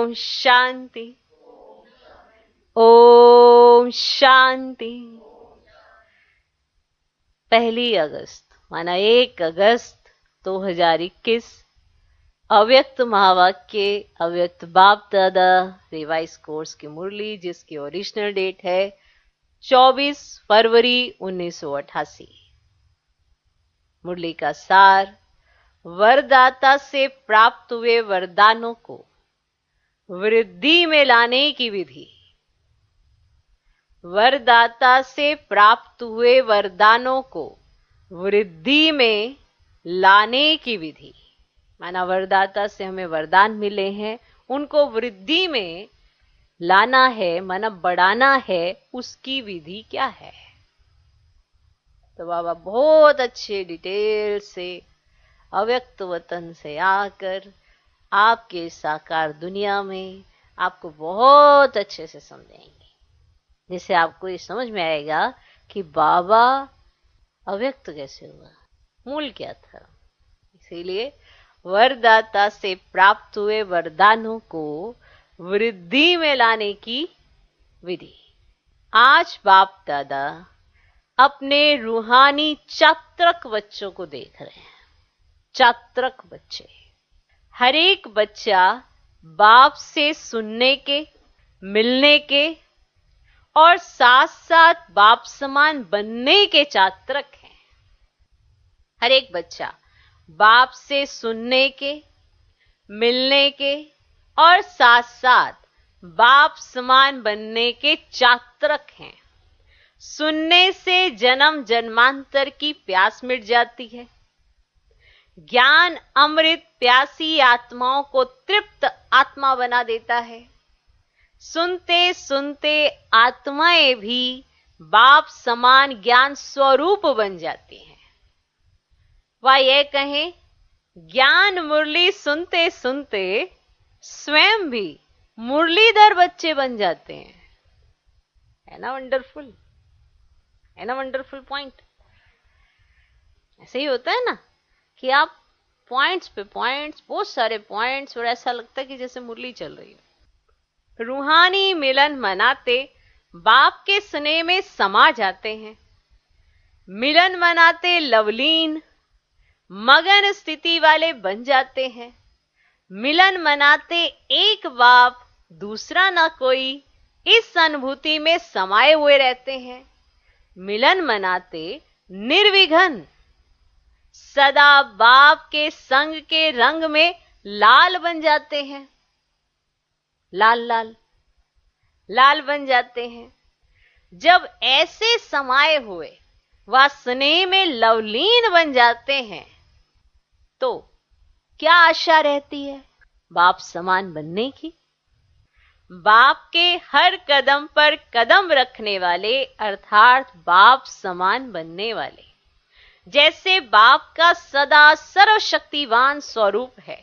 ओम शांति, ओम शांति। 1 अगस्त माना 1 अगस्त 2021, अव्यक्त महावाक्य, अव्यक्त बाप दादा रिवाइज कोर्स की मुरली, जिसकी ओरिजिनल डेट है 24 फरवरी 1988। मुरली का सार, वरदाता से प्राप्त हुए वरदानों को वृद्धि में लाने की विधि। वरदाता से प्राप्त हुए वरदानों को वृद्धि में लाने की विधि। माना वरदाता से हमें वरदान मिले हैं, उनको वृद्धि में लाना है, माना बढ़ाना है, उसकी विधि क्या है। तो बाबा बहुत अच्छे डिटेल से अव्यक्त वतन से आकर आपके साकार दुनिया में आपको बहुत अच्छे से समझाएंगे, जिससे आपको ये समझ में आएगा कि बाबा अव्यक्त कैसे हुआ, मूल क्या था। इसीलिए वरदाता से प्राप्त हुए वरदानों को वृद्धि में लाने की विधि। आज बाप दादा अपने रूहानी चात्रक बच्चों को देख रहे हैं। चात्रक बच्चे, हर एक बच्चा बाप से सुनने के, मिलने के और साथ साथ बाप समान बनने के चात्रक हैं। हर एक बच्चा बाप से सुनने के, मिलने के और साथ साथ बाप समान बनने के चात्रक हैं। सुनने से जन्म जन्मांतर की प्यास मिट जाती है। ज्ञान अमृत प्यासी आत्माओं को तृप्त आत्मा बना देता है। सुनते सुनते आत्माएं भी बाप समान ज्ञान स्वरूप बन जाती हैं। वह यह कहें, ज्ञान मुरली सुनते सुनते स्वयं भी मुरलीधर बच्चे बन जाते हैं। है ना वंडरफुल, है ना वंडरफुल पॉइंट। ऐसे ही होता है ना कि आप पॉइंट्स पे पॉइंट्स, बहुत सारे पॉइंट्स, और ऐसा लगता है कि जैसे मुरली चल रही है। रूहानी मिलन मनाते बाप के स्नेह में समा जाते हैं। मिलन मनाते लवलीन मगन स्थिति वाले बन जाते हैं। मिलन मनाते एक बाप दूसरा ना कोई, इस अनुभूति में समाये हुए रहते हैं। मिलन मनाते निर्विघ्न सदा बाप के संग के रंग में लाल बन जाते हैं। लाल लाल लाल बन जाते हैं। जब ऐसे समाये हुए वह स्नेह में लवलीन बन जाते हैं, तो क्या आशा रहती है? बाप समान बनने की। बाप के हर कदम पर कदम रखने वाले, अर्थात बाप समान बनने वाले। जैसे बाप का सदा सर्वशक्तिवान स्वरूप है,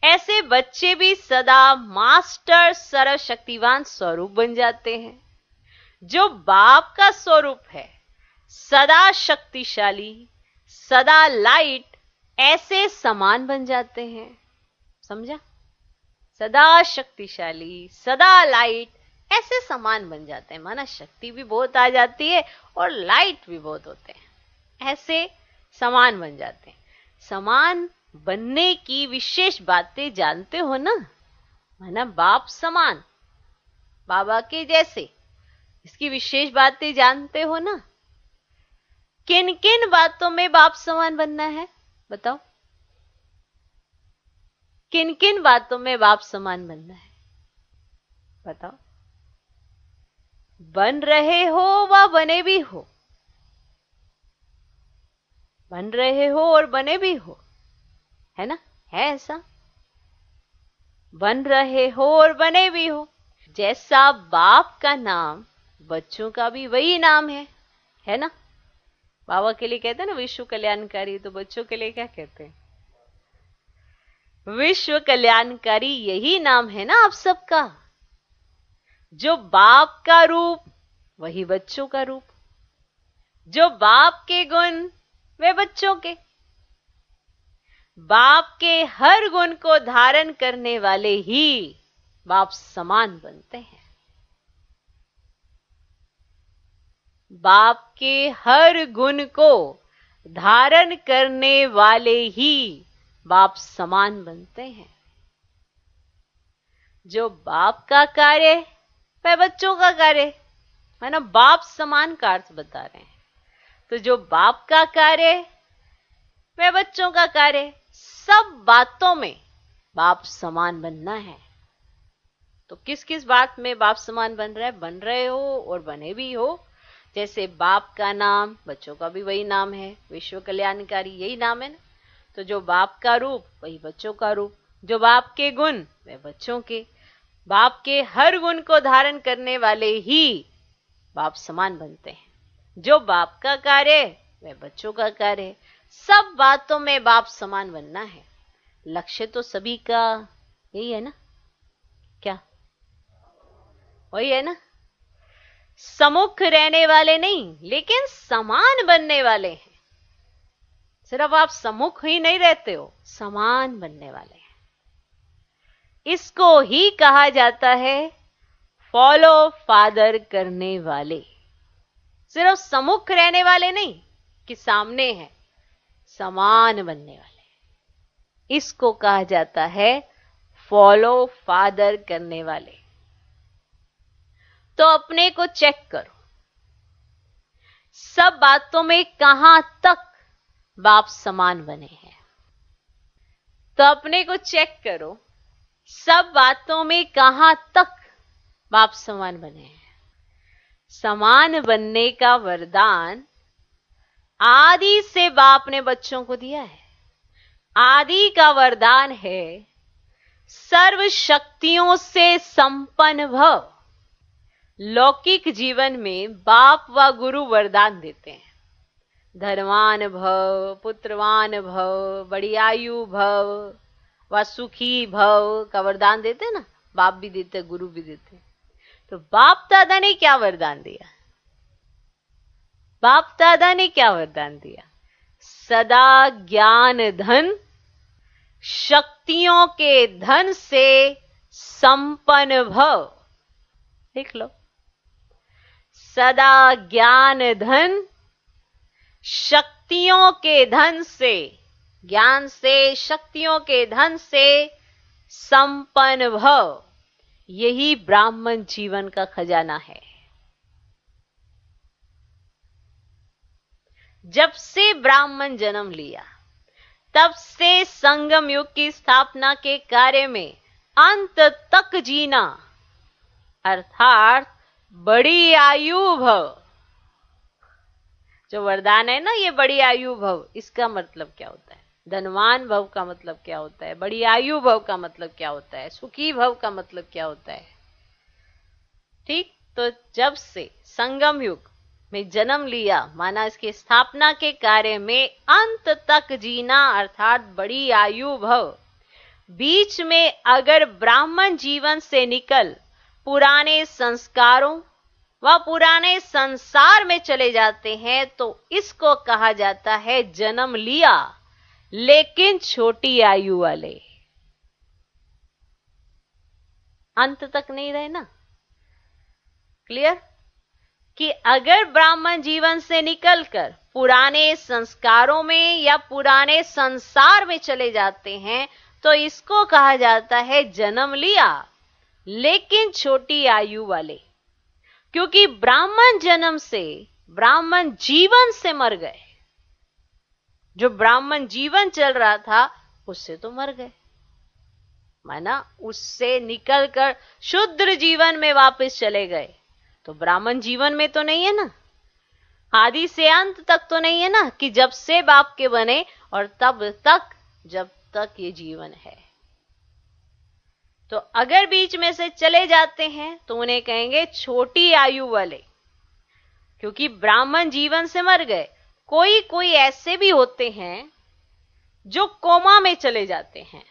ऐसे बच्चे भी सदा मास्टर सर्वशक्तिवान स्वरूप बन जाते हैं। जो बाप का स्वरूप है, सदा शक्तिशाली, सदा लाइट, ऐसे समान बन जाते हैं। समझा? सदा शक्तिशाली, सदा लाइट, ऐसे समान बन जाते हैं। माना शक्ति भी बहुत आ जाती है और लाइट भी बहुत होते हैं, ऐसे समान बन जाते हैं। समान बनने की विशेष बातें जानते हो ना? माना बाप समान, बाबा के जैसे, इसकी विशेष बातें जानते हो ना? किन किन बातों में बाप समान बनना है बताओ? किन किन बातों में बाप समान बनना है बताओ? बन रहे हो व बने भी हो, बन रहे हो और बने भी हो, है ना? है ऐसा, बन रहे हो और बने भी हो। जैसा बाप का नाम, बच्चों का भी वही नाम है ना? बाबा के लिए कहते हैं ना विश्व कल्याणकारी, तो बच्चों के लिए क्या कहते हैं? विश्व कल्याणकारी। यही नाम है ना आप सबका। जो बाप का रूप, वही बच्चों का रूप। जो बाप के गुण, वे बच्चों के। बाप के हर गुण को धारण करने वाले ही बाप समान बनते हैं। बाप के हर गुण को धारण करने वाले ही बाप समान बनते हैं। जो बाप का कार्य वह बच्चों का कार्य है ना, बाप समान का अर्थ बता रहे हैं। तो जो बाप का कार्य वह बच्चों का कार्य, सब बातों में बाप समान बनना है। तो किस किस बात में बाप समान बन रहे हो और बने भी हो। जैसे बाप का नाम, बच्चों का भी वही नाम है, विश्व कल्याणकारी यही नाम है ना। तो जो बाप का रूप वही बच्चों का रूप, जो बाप के गुण वे बच्चों के, बाप के हर गुण को धारण करने वाले ही बाप समान बनते हैं। जो बाप का कार्य वह बच्चों का कार्य, सब बातों में बाप समान बनना है। लक्ष्य तो सभी का यही है ना, क्या वही है ना। सम्मुख रहने वाले नहीं, लेकिन समान बनने वाले हैं। सिर्फ आप सम्मुख ही नहीं रहते हो, समान बनने वाले हैं। इसको ही कहा जाता है फॉलो फादर करने वाले। सिर्फ सम्मुख रहने वाले नहीं कि सामने है, समान बनने वाले, इसको कहा जाता है फॉलो फादर करने वाले। तो अपने को चेक करो, सब बातों में कहां तक बाप समान बने हैं। तो अपने को चेक करो, सब बातों में कहां तक बाप समान बने हैं। समान बनने का वरदान आदि से बाप ने बच्चों को दिया है। आदि का वरदान है सर्व शक्तियों से संपन्न भव। लौकिक जीवन में बाप व गुरु वरदान देते हैं, धनवान भव, पुत्रवान भव, बड़ी आयु भव व सुखी भव का वरदान देते ना, बाप भी देते, गुरु भी देते। तो बाप दादा ने क्या वरदान दिया? बाप दादा ने क्या वरदान दिया? सदा ज्ञान धन, शक्तियों के धन से संपन्न भव। देख लो, सदा ज्ञान धन, शक्तियों के धन से, ज्ञान से, शक्तियों के धन से संपन्न भव। यही ब्राह्मण जीवन का खजाना है। जब से ब्राह्मण जन्म लिया तब से संगम युग की स्थापना के कार्य में अंत तक जीना, अर्थात बड़ी आयु भव। जो वरदान है ना, ये बड़ी आयु भव, इसका मतलब क्या होता है? धनवान भव का मतलब क्या होता है? बड़ी आयु भव का मतलब क्या होता है? सुखी भव का मतलब क्या होता है? ठीक, तो जब से संगम युग में जन्म लिया, माना इसकी स्थापना के कार्य में अंत तक जीना, अर्थात बड़ी आयु भव। बीच में अगर ब्राह्मण जीवन से निकल पुराने संस्कारों व पुराने संसार में चले जाते हैं तो इसको कहा जाता है जन्म लिया लेकिन छोटी आयु वाले। अंत तक नहीं रहे ना, क्लियर? कि अगर ब्राह्मण जीवन से निकलकर पुराने संस्कारों में या पुराने संसार में चले जाते हैं तो इसको कहा जाता है जन्म लिया लेकिन छोटी आयु वाले। क्योंकि ब्राह्मण जन्म से, ब्राह्मण जीवन से मर गए। जो ब्राह्मण जीवन चल रहा था उससे तो मर गए, माना उससे निकलकर शूद्र जीवन में वापस चले गए। तो ब्राह्मण जीवन में तो नहीं है ना, आदि से अंत तक तो नहीं है ना, कि जब से बाप के बने और तब तक जब तक ये जीवन है। तो अगर बीच में से चले जाते हैं तो उन्हें कहेंगे छोटी आयु वाले, क्योंकि ब्राह्मण जीवन से मर गए। कोई कोई ऐसे भी होते हैं जो कोमा में चले जाते हैं,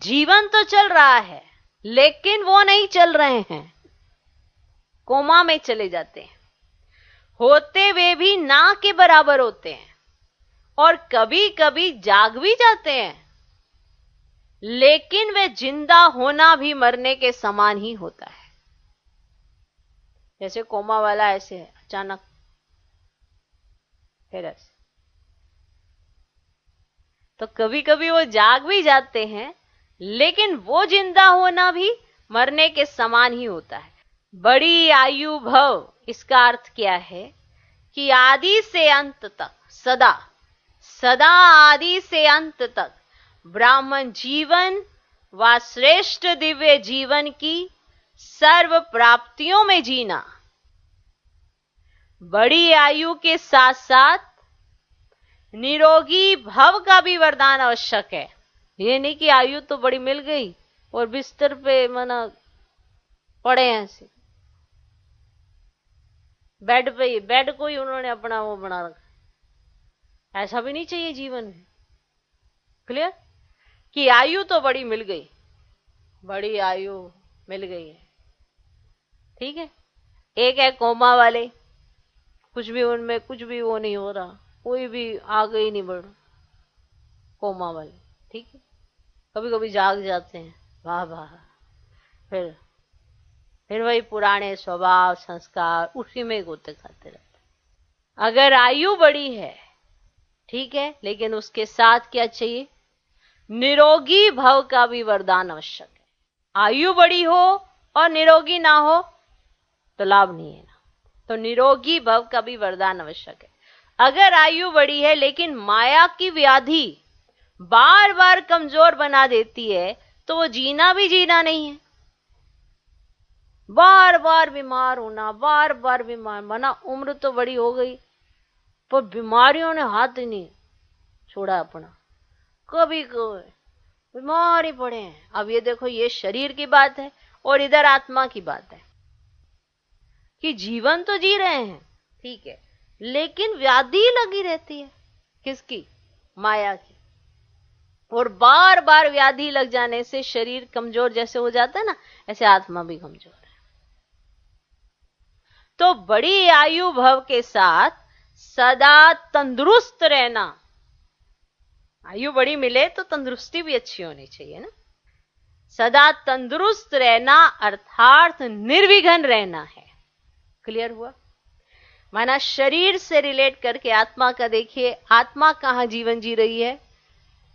जीवन तो चल रहा है लेकिन वो नहीं चल रहे हैं, कोमा में चले जाते हैं। होते वे भी ना के बराबर होते हैं और कभी कभी जाग भी जाते हैं, लेकिन वे जिंदा होना भी मरने के समान ही होता है। जैसे कोमा वाला ऐसे है, अचानक फिर ऐसे, तो कभी कभी वो जाग भी जाते हैं, लेकिन वो जिंदा होना भी मरने के समान ही होता है। बड़ी आयु भव, इसका अर्थ क्या है कि आदि से अंत तक, सदा सदा आदि से अंत तक ब्राह्मण जीवन व श्रेष्ठ दिव्य जीवन की सर्व प्राप्तियों में जीना। बड़ी आयु के साथ साथ निरोगी भव का भी वरदान आवश्यक है। ये नहीं कि आयु तो बड़ी मिल गई और बिस्तर पे मना पड़े हैं ऐसे, बेड पे ही, बेड को ही उन्होंने अपना वो बना रखा। ऐसा भी नहीं चाहिए जीवन में। क्लियर? कि आयु तो बड़ी मिल गई, बड़ी आयु मिल गई है, ठीक है। एक है कोमा वाले, कुछ भी उनमें कुछ भी वो नहीं हो रहा, कोई भी आगे ही नहीं बढ़, कोमा वाले, ठीक है। कभी कभी जाग जाते हैं, वाह वाह, फिर वही पुराने स्वभाव संस्कार उसी में गोते खाते रहते। अगर आयु बड़ी है, ठीक है, लेकिन उसके साथ क्या चाहिए? निरोगी भव का भी वरदान आवश्यक है। आयु बड़ी हो और निरोगी ना हो तो लाभ नहीं है ना। तो निरोगी भव का भी वरदान आवश्यक है। अगर आयु बड़ी है लेकिन माया की व्याधि बार बार कमजोर बना देती है, तो वो जीना भी जीना नहीं है। बार बार बीमार होना, बार बार बीमार, माना उम्र तो बड़ी हो गई पर बीमारियों ने हाथ ही नहीं छोड़ा अपना, कभी कभी बीमार ही पड़े हैं। अब ये देखो, ये शरीर की बात है और इधर आत्मा की बात है कि जीवन तो जी रहे हैं, ठीक है, लेकिन व्याधि लगी रहती है। किसकी? माया की। और बार बार व्याधि लग जाने से शरीर कमजोर जैसे हो जाता है ना, ऐसे आत्मा भी कमजोर है। तो बड़ी आयु भव के साथ सदा तंदुरुस्त रहना। आयु बड़ी मिले तो तंदुरुस्ती भी अच्छी होनी चाहिए ना। सदा तंदुरुस्त रहना अर्थात निर्विघ्न रहना है। क्लियर हुआ? माना शरीर से रिलेट करके आत्मा का देखिए, आत्मा कहां जीवन जी रही है?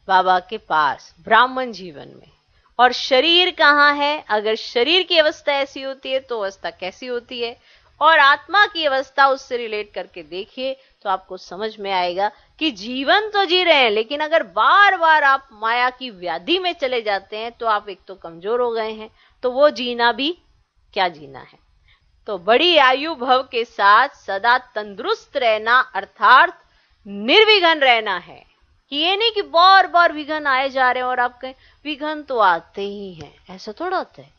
बाबा के पास, ब्राह्मण जीवन में। और शरीर कहां है? अगर शरीर की अवस्था ऐसी होती है तो अवस्था कैसी होती है, और आत्मा की अवस्था उससे रिलेट करके देखिए तो आपको समझ में आएगा कि जीवन तो जी रहे हैं, लेकिन अगर बार बार आप माया की व्याधि में चले जाते हैं तो आप एक तो कमजोर हो गए हैं, तो वो जीना भी क्या जीना है। तो बड़ी आयु भव के साथ सदा तंदुरुस्त रहना अर्थात निर्विघ्न रहना है। कि ये नहीं कि बार बार विघ्न आए जा रहे हैं और आप कहें विघ्न तो आते ही हैं, ऐसा थोड़ा होता है।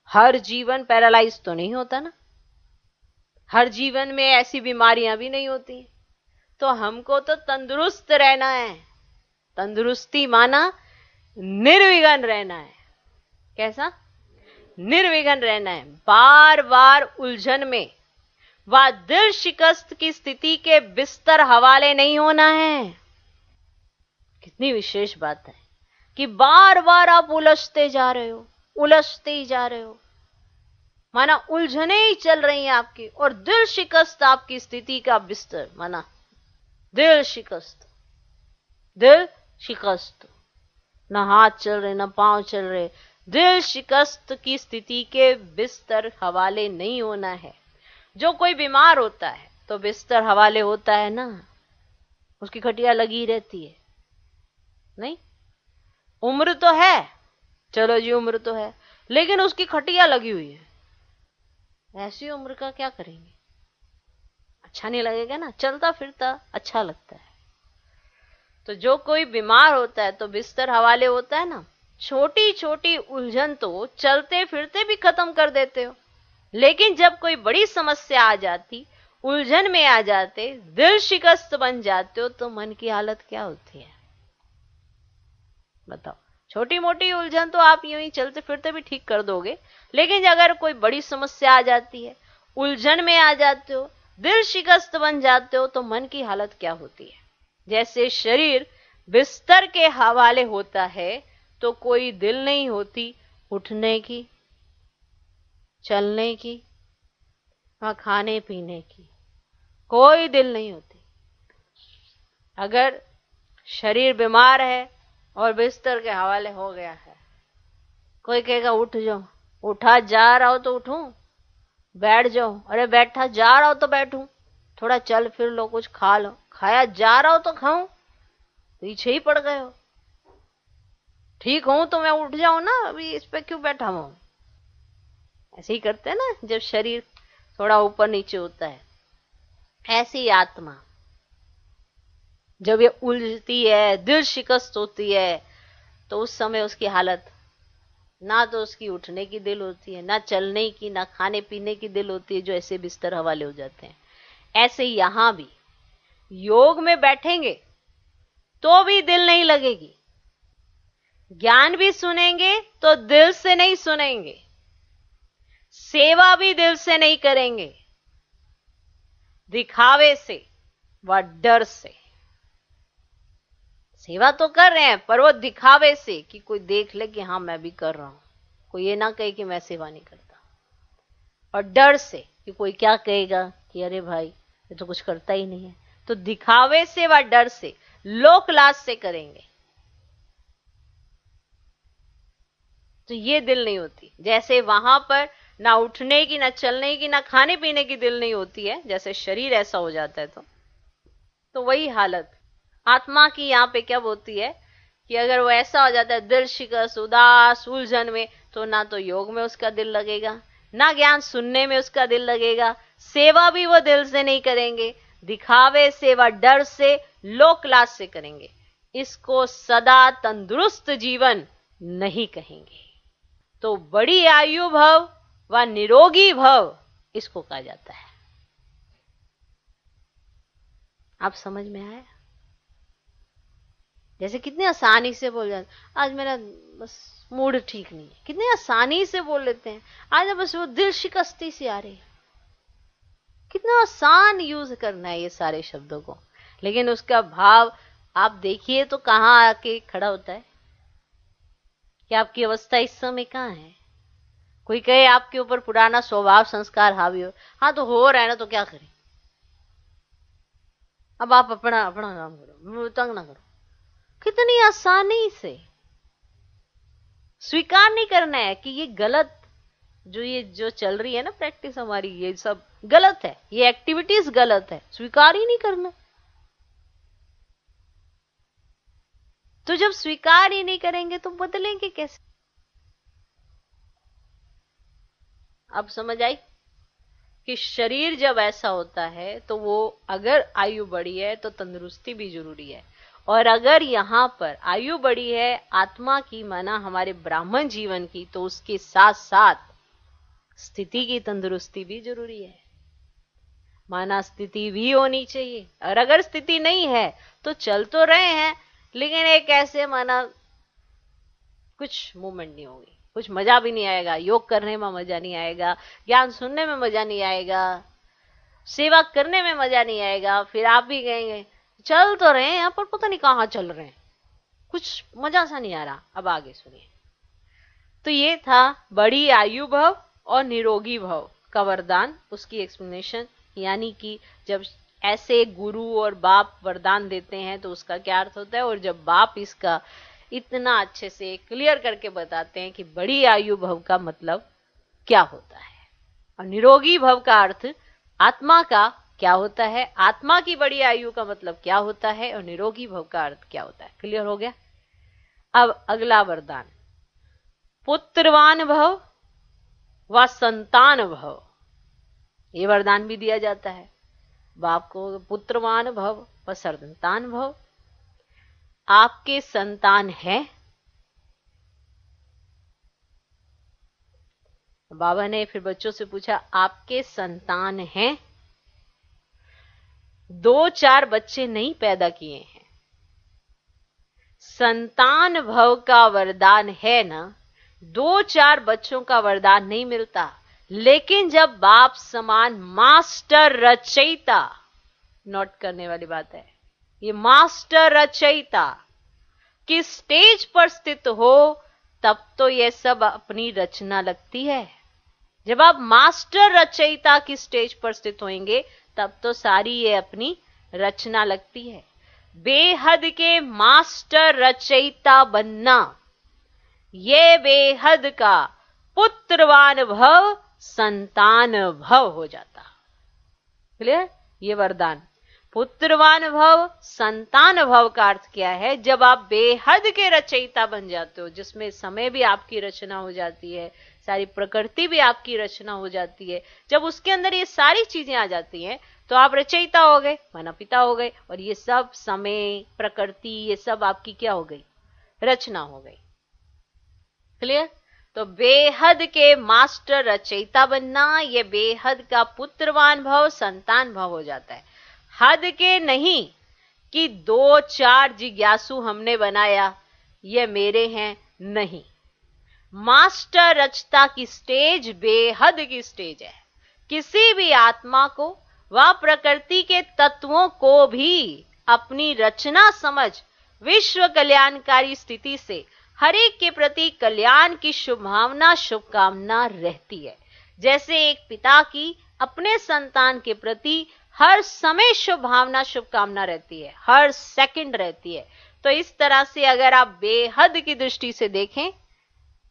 हर जीवन पैरालाइज तो नहीं होता ना, हर जीवन में ऐसी बीमारियां भी नहीं होती। तो हमको तो तंदुरुस्त रहना है। तंदुरुस्ती माना निर्विघ्न रहना है। कैसा? निर्विघ्न रहना है। बार बार उलझन में व दिल शिकस्त की स्थिति के बिस्तर हवाले नहीं होना है। कितनी विशेष बात है कि बार बार आप उलझते जा रहे हो, उलझते ही जा रहे हो, माना उलझने ही चल रही हैं आपकी, और दिल शिकस्त आपकी स्थिति का बिस्तर, माना दिल शिकस्त, दिल शिकस्त, ना हाथ चल रहे ना पांव चल रहे, दिल शिकस्त की स्थिति के बिस्तर हवाले नहीं होना है। जो कोई बीमार होता है तो बिस्तर हवाले होता है ना, उसकी खटिया लगी रहती है नहीं। उम्र तो है, चलो जी उम्र तो है, लेकिन उसकी खटिया लगी हुई है। ऐसी उम्र का क्या करेंगे? अच्छा नहीं लगेगा ना, चलता फिरता अच्छा लगता है। तो जो कोई बीमार होता है तो बिस्तर हवाले होता है ना। छोटी छोटी उलझन तो चलते फिरते भी खत्म कर देते हो, लेकिन जब कोई बड़ी समस्या आ जाती, उलझन में आ जाते, दिल शिकस्त बन जाते हो, तो मन की हालत क्या होती है बताओ। छोटी मोटी उलझन तो आप यूं ही चलते फिरते भी ठीक कर दोगे, लेकिन अगर कोई बड़ी समस्या आ जाती है, उलझन में आ जाते हो, दिल शिकस्त बन जाते हो, तो मन की हालत क्या होती है। जैसे शरीर बिस्तर के हवाले होता है तो कोई दिल नहीं होती उठने की, चलने की, और खाने पीने की, कोई दिल नहीं होती। अगर शरीर बीमार है और बिस्तर के हवाले हो गया है, कोई कहेगा उठ जाओ, उठा जा रहा हो तो उठूं, बैठ जाओ, अरे बैठा जा रहा हो तो बैठूं, थोड़ा चल फिर लो, कुछ खा लो, खाया जा रहा हो तो खाऊं, पीछे ही पड़ गए हो। ठीक हूं तो मैं उठ जाऊं ना, अभी इस पे क्यों बैठा हूं। ऐसे ही करते हैं ना जब शरीर थोड़ा ऊपर नीचे होता है। ऐसी आत्मा जब ये उलझती है, दिल शिकस्त होती है, तो उस समय उसकी हालत, ना तो उसकी उठने की दिल होती है, ना चलने की, ना खाने पीने की दिल होती है, जो ऐसे बिस्तर हवाले हो जाते हैं। ऐसे यहां भी योग में बैठेंगे तो भी दिल नहीं लगेगी, ज्ञान भी सुनेंगे तो दिल से नहीं सुनेंगे, सेवा भी दिल से नहीं करेंगे, दिखावे से व डर से। सेवा तो कर रहे हैं पर वो दिखावे से, कि कोई देख ले कि हाँ मैं भी कर रहा हूं, कोई ये ना कहे कि मैं सेवा नहीं करता, और डर से कि कोई क्या कहेगा कि अरे भाई ये तो कुछ करता ही नहीं है। तो दिखावे से व डर से, लोक लाज से करेंगे तो ये दिल नहीं होती। जैसे वहां पर ना उठने की, ना चलने की, ना खाने पीने की दिल नहीं होती है, जैसे शरीर ऐसा हो जाता है तो वही हालत आत्मा की यहां पे क्या होती है कि अगर वो ऐसा हो जाता है दिल शिकस्त, उदास, उलझन में, तो ना तो योग में उसका दिल लगेगा, ना ज्ञान सुनने में उसका दिल लगेगा, सेवा भी वो दिल से नहीं करेंगे, दिखावे से व डर से, लोक लाज से करेंगे। इसको सदा तंदुरुस्त जीवन नहीं कहेंगे। तो बड़ी आयु भव व निरोगी भव इसको कहा जाता है। आप समझ में आया? जैसे कितने आसानी से बोल जाते, आज मेरा बस मूड ठीक नहीं है, कितने आसानी से बोल लेते हैं, आज बस वो दिल शिकस्ती सी आ रही है। कितना आसान यूज करना है ये सारे शब्दों को, लेकिन उसका भाव आप देखिए तो कहां आके खड़ा होता है कि आपकी अवस्था इस समय कहां है। कोई कहे आपके ऊपर पुराना स्वभाव संस्कार हावी हो, हाँ तो हो रहा है ना, तो क्या करें, अब आप अपना अपना काम करो, तंग ना करो। कितनी आसानी से स्वीकार नहीं करना है कि ये गलत, ये जो चल रही है ना प्रैक्टिस हमारी, ये सब गलत है, ये एक्टिविटीज गलत है, स्वीकार ही नहीं करना। तो जब स्वीकार ही नहीं करेंगे तो बदलेंगे कैसे? अब समझ आई कि शरीर जब ऐसा होता है तो वो, अगर आयु बढ़ी है तो तंदुरुस्ती भी जरूरी है, और अगर यहां पर आयु बढ़ी है आत्मा की, माना हमारे ब्राह्मण जीवन की, तो उसके साथ साथ स्थिति की तंदुरुस्ती भी जरूरी है। माना स्थिति भी होनी चाहिए, और अगर स्थिति नहीं है तो चल तो रहे हैं लेकिन एक ऐसे, माना कुछ मूवमेंट नहीं होगी, कुछ मजा भी नहीं आएगा, योग करने में मजा नहीं आएगा, ज्ञान सुनने में मजा नहीं आएगा, सेवा करने में मजा नहीं आएगा। फिर आप भी कहेंगे चल तो रहे हैं यहाँ पर, पता नहीं कहाँ चल रहे हैं, कुछ मजा सा नहीं आ रहा। अब आगे सुनिए। तो ये था बड़ी आयु भव और निरोगी भव का वरदान, उसकी एक्सप्लेनेशन, यानी कि जब ऐसे गुरु और बाप वरदान देते हैं तो उसका क्या अर्थ होता है, और जब बाप इसका इतना अच्छे से क्लियर करके बताते हैं कि बड़ी आयु भव का मतलब क्या होता है, और निरोगी भव का अर्थ आत्मा का क्या होता है, आत्मा की बड़ी आयु का मतलब क्या होता है, और निरोगी भव का अर्थ क्या होता है। क्लियर हो गया? अब अगला वरदान, पुत्रवान भव व संतान भव। ये वरदान भी दिया जाता है बाप को, पुत्रवान भव व संतान भव। आपके संतान है? बाबा ने फिर बच्चों से पूछा, आपके संतान हैं? 2-4 बच्चे नहीं पैदा किए हैं, संतान भव का वरदान है ना, 2-4 बच्चों का वरदान नहीं मिलता। लेकिन जब बाप समान मास्टर रचयिता, नोट करने वाली बात है ये, मास्टर रचयिता की स्टेज पर स्थित हो, तब तो यह सब अपनी रचना लगती है। जब आप मास्टर रचयिता की स्टेज पर स्थित होंगे, तब तो सारी ये अपनी रचना लगती है। बेहद के मास्टर रचयिता बनना, ये बेहद का पुत्रवान भव संतान भव हो जाता। क्लियर? ये वरदान पुत्रवान भव संतान भव का अर्थ क्या है? जब आप बेहद के रचयिता बन जाते हो, जिसमें समय भी आपकी रचना हो जाती है, सारी प्रकृति भी आपकी रचना हो जाती है, जब उसके अंदर ये सारी चीजें आ जाती हैं, तो आप रचयिता हो गए, माना पिता हो गए, और ये सब समय प्रकृति ये सब आपकी क्या हो गई? रचना हो गई। क्लियर? तो बेहद के मास्टर रचयिता बनना, ये बेहद का पुत्रवान भव संतान भव हो जाता है। हद के नहीं कि 2-4 जिज्ञासु हमने बनाया, ये मेरे हैं, नहीं। मास्टर रचता की स्टेज बेहद की स्टेज है। किसी भी आत्मा को व प्रकृति के तत्वों को भी अपनी रचना समझ विश्व कल्याणकारी स्थिति से हर एक के प्रति कल्याण की शुभभावना शुभकामना रहती है। जैसे एक पिता की अपने संतान के प्रति हर समय शुभभावना शुभकामना रहती है, हर सेकंड रहती है। तो इस तरह से अगर आप बेहद की दृष्टि से देखें,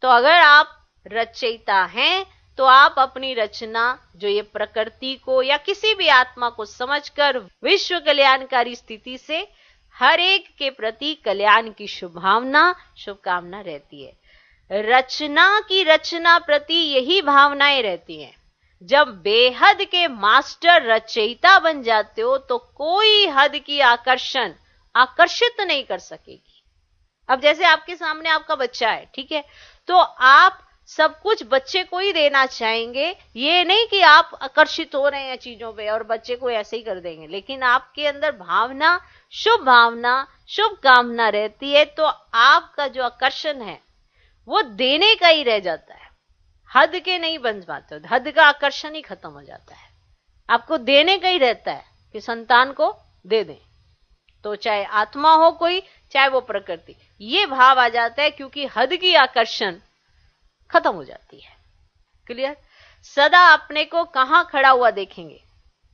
तो अगर आप रचयिता हैं, तो आप अपनी रचना जो ये प्रकृति को या किसी भी आत्मा को समझकर विश्व कल्याणकारी स्थिति से हर एक के प्रति कल्याण की शुभभावना शुभकामना रहती है। रचना की रचना प्रति यही भावनाएं रहती हैं। जब बेहद के मास्टर रचयिता बन जाते हो, तो कोई हद की आकर्षण आकर्षित नहीं कर सकेगी। अब जैसे आपके सामने आपका बच्चा है, ठीक है, तो आप सब कुछ बच्चे को ही देना चाहेंगे, ये नहीं कि आप आकर्षित हो रहे हैं चीजों पे और बच्चे को ऐसे ही कर देंगे, लेकिन आपके अंदर भावना शुभ कामना रहती है, तो आपका जो आकर्षण है वो देने का ही रह जाता है, हद के नहीं बन पाते, हद का आकर्षण ही खत्म हो जाता है। आपको देने का ही रहता है कि संतान को दे दें, तो चाहे आत्मा हो कोई, चाहे वो प्रकृति, ये भाव आ जाता है, क्योंकि हद की आकर्षण खत्म हो जाती है। क्लियर? सदा अपने को कहां खड़ा हुआ देखेंगे?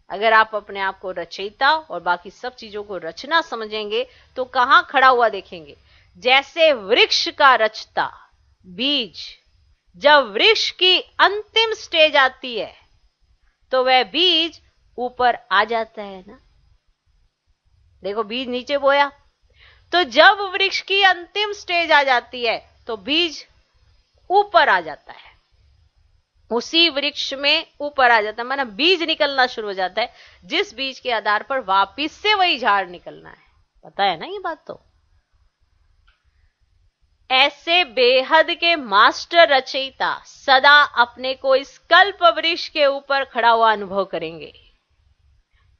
अगर आप अपने आप को रचयिता और बाकी सब चीजों को रचना समझेंगे, तो कहां खड़ा हुआ देखेंगे? जैसे वृक्ष का रचता बीज, जब वृक्ष की अंतिम स्टेज आती है, तो वह बीज ऊपर आ जाता है ना। देखो, बीज नीचे बोया, तो जब वृक्ष की अंतिम स्टेज आ जाती है, तो बीज ऊपर आ जाता है, उसी वृक्ष में ऊपर आ जाता है, माना बीज निकलना शुरू हो जाता है, जिस बीज के आधार पर वापिस से वही झाड़ निकलना है। पता है ना ये बात? तो ऐसे बेहद के मास्टर रचयिता सदा अपने को इस कल्प वृक्ष के ऊपर खड़ा हुआ अनुभव करेंगे।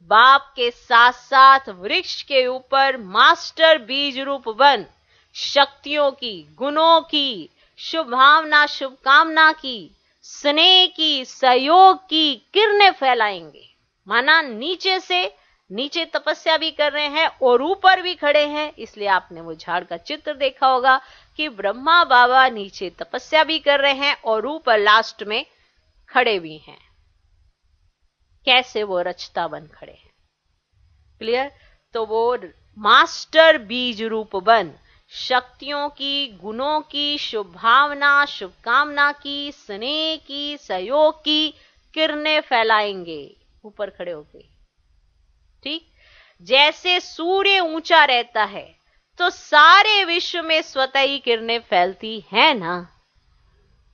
बाप के साथ साथ वृक्ष के ऊपर मास्टर बीज रूप बन शक्तियों की, गुणों की, शुभभावना शुभकामना की, स्नेह की, सहयोग की किरणें फैलाएंगे। माना नीचे तपस्या भी कर रहे हैं और ऊपर भी खड़े हैं। इसलिए आपने वो झाड़ का चित्र देखा होगा कि ब्रह्मा बाबा नीचे तपस्या भी कर रहे हैं और ऊपर लास्ट में खड़े भी हैं। कैसे वो रचता बन खड़े हैं। क्लियर? तो वो मास्टर बीज रूप बन शक्तियों की, गुणों की, शुभभावना शुभकामना की, स्नेह की, सहयोग की किरणें फैलाएंगे ऊपर खड़े होके। ठीक? जैसे सूर्य ऊंचा रहता है, तो सारे विश्व में स्वतः ही किरणें फैलती है ना।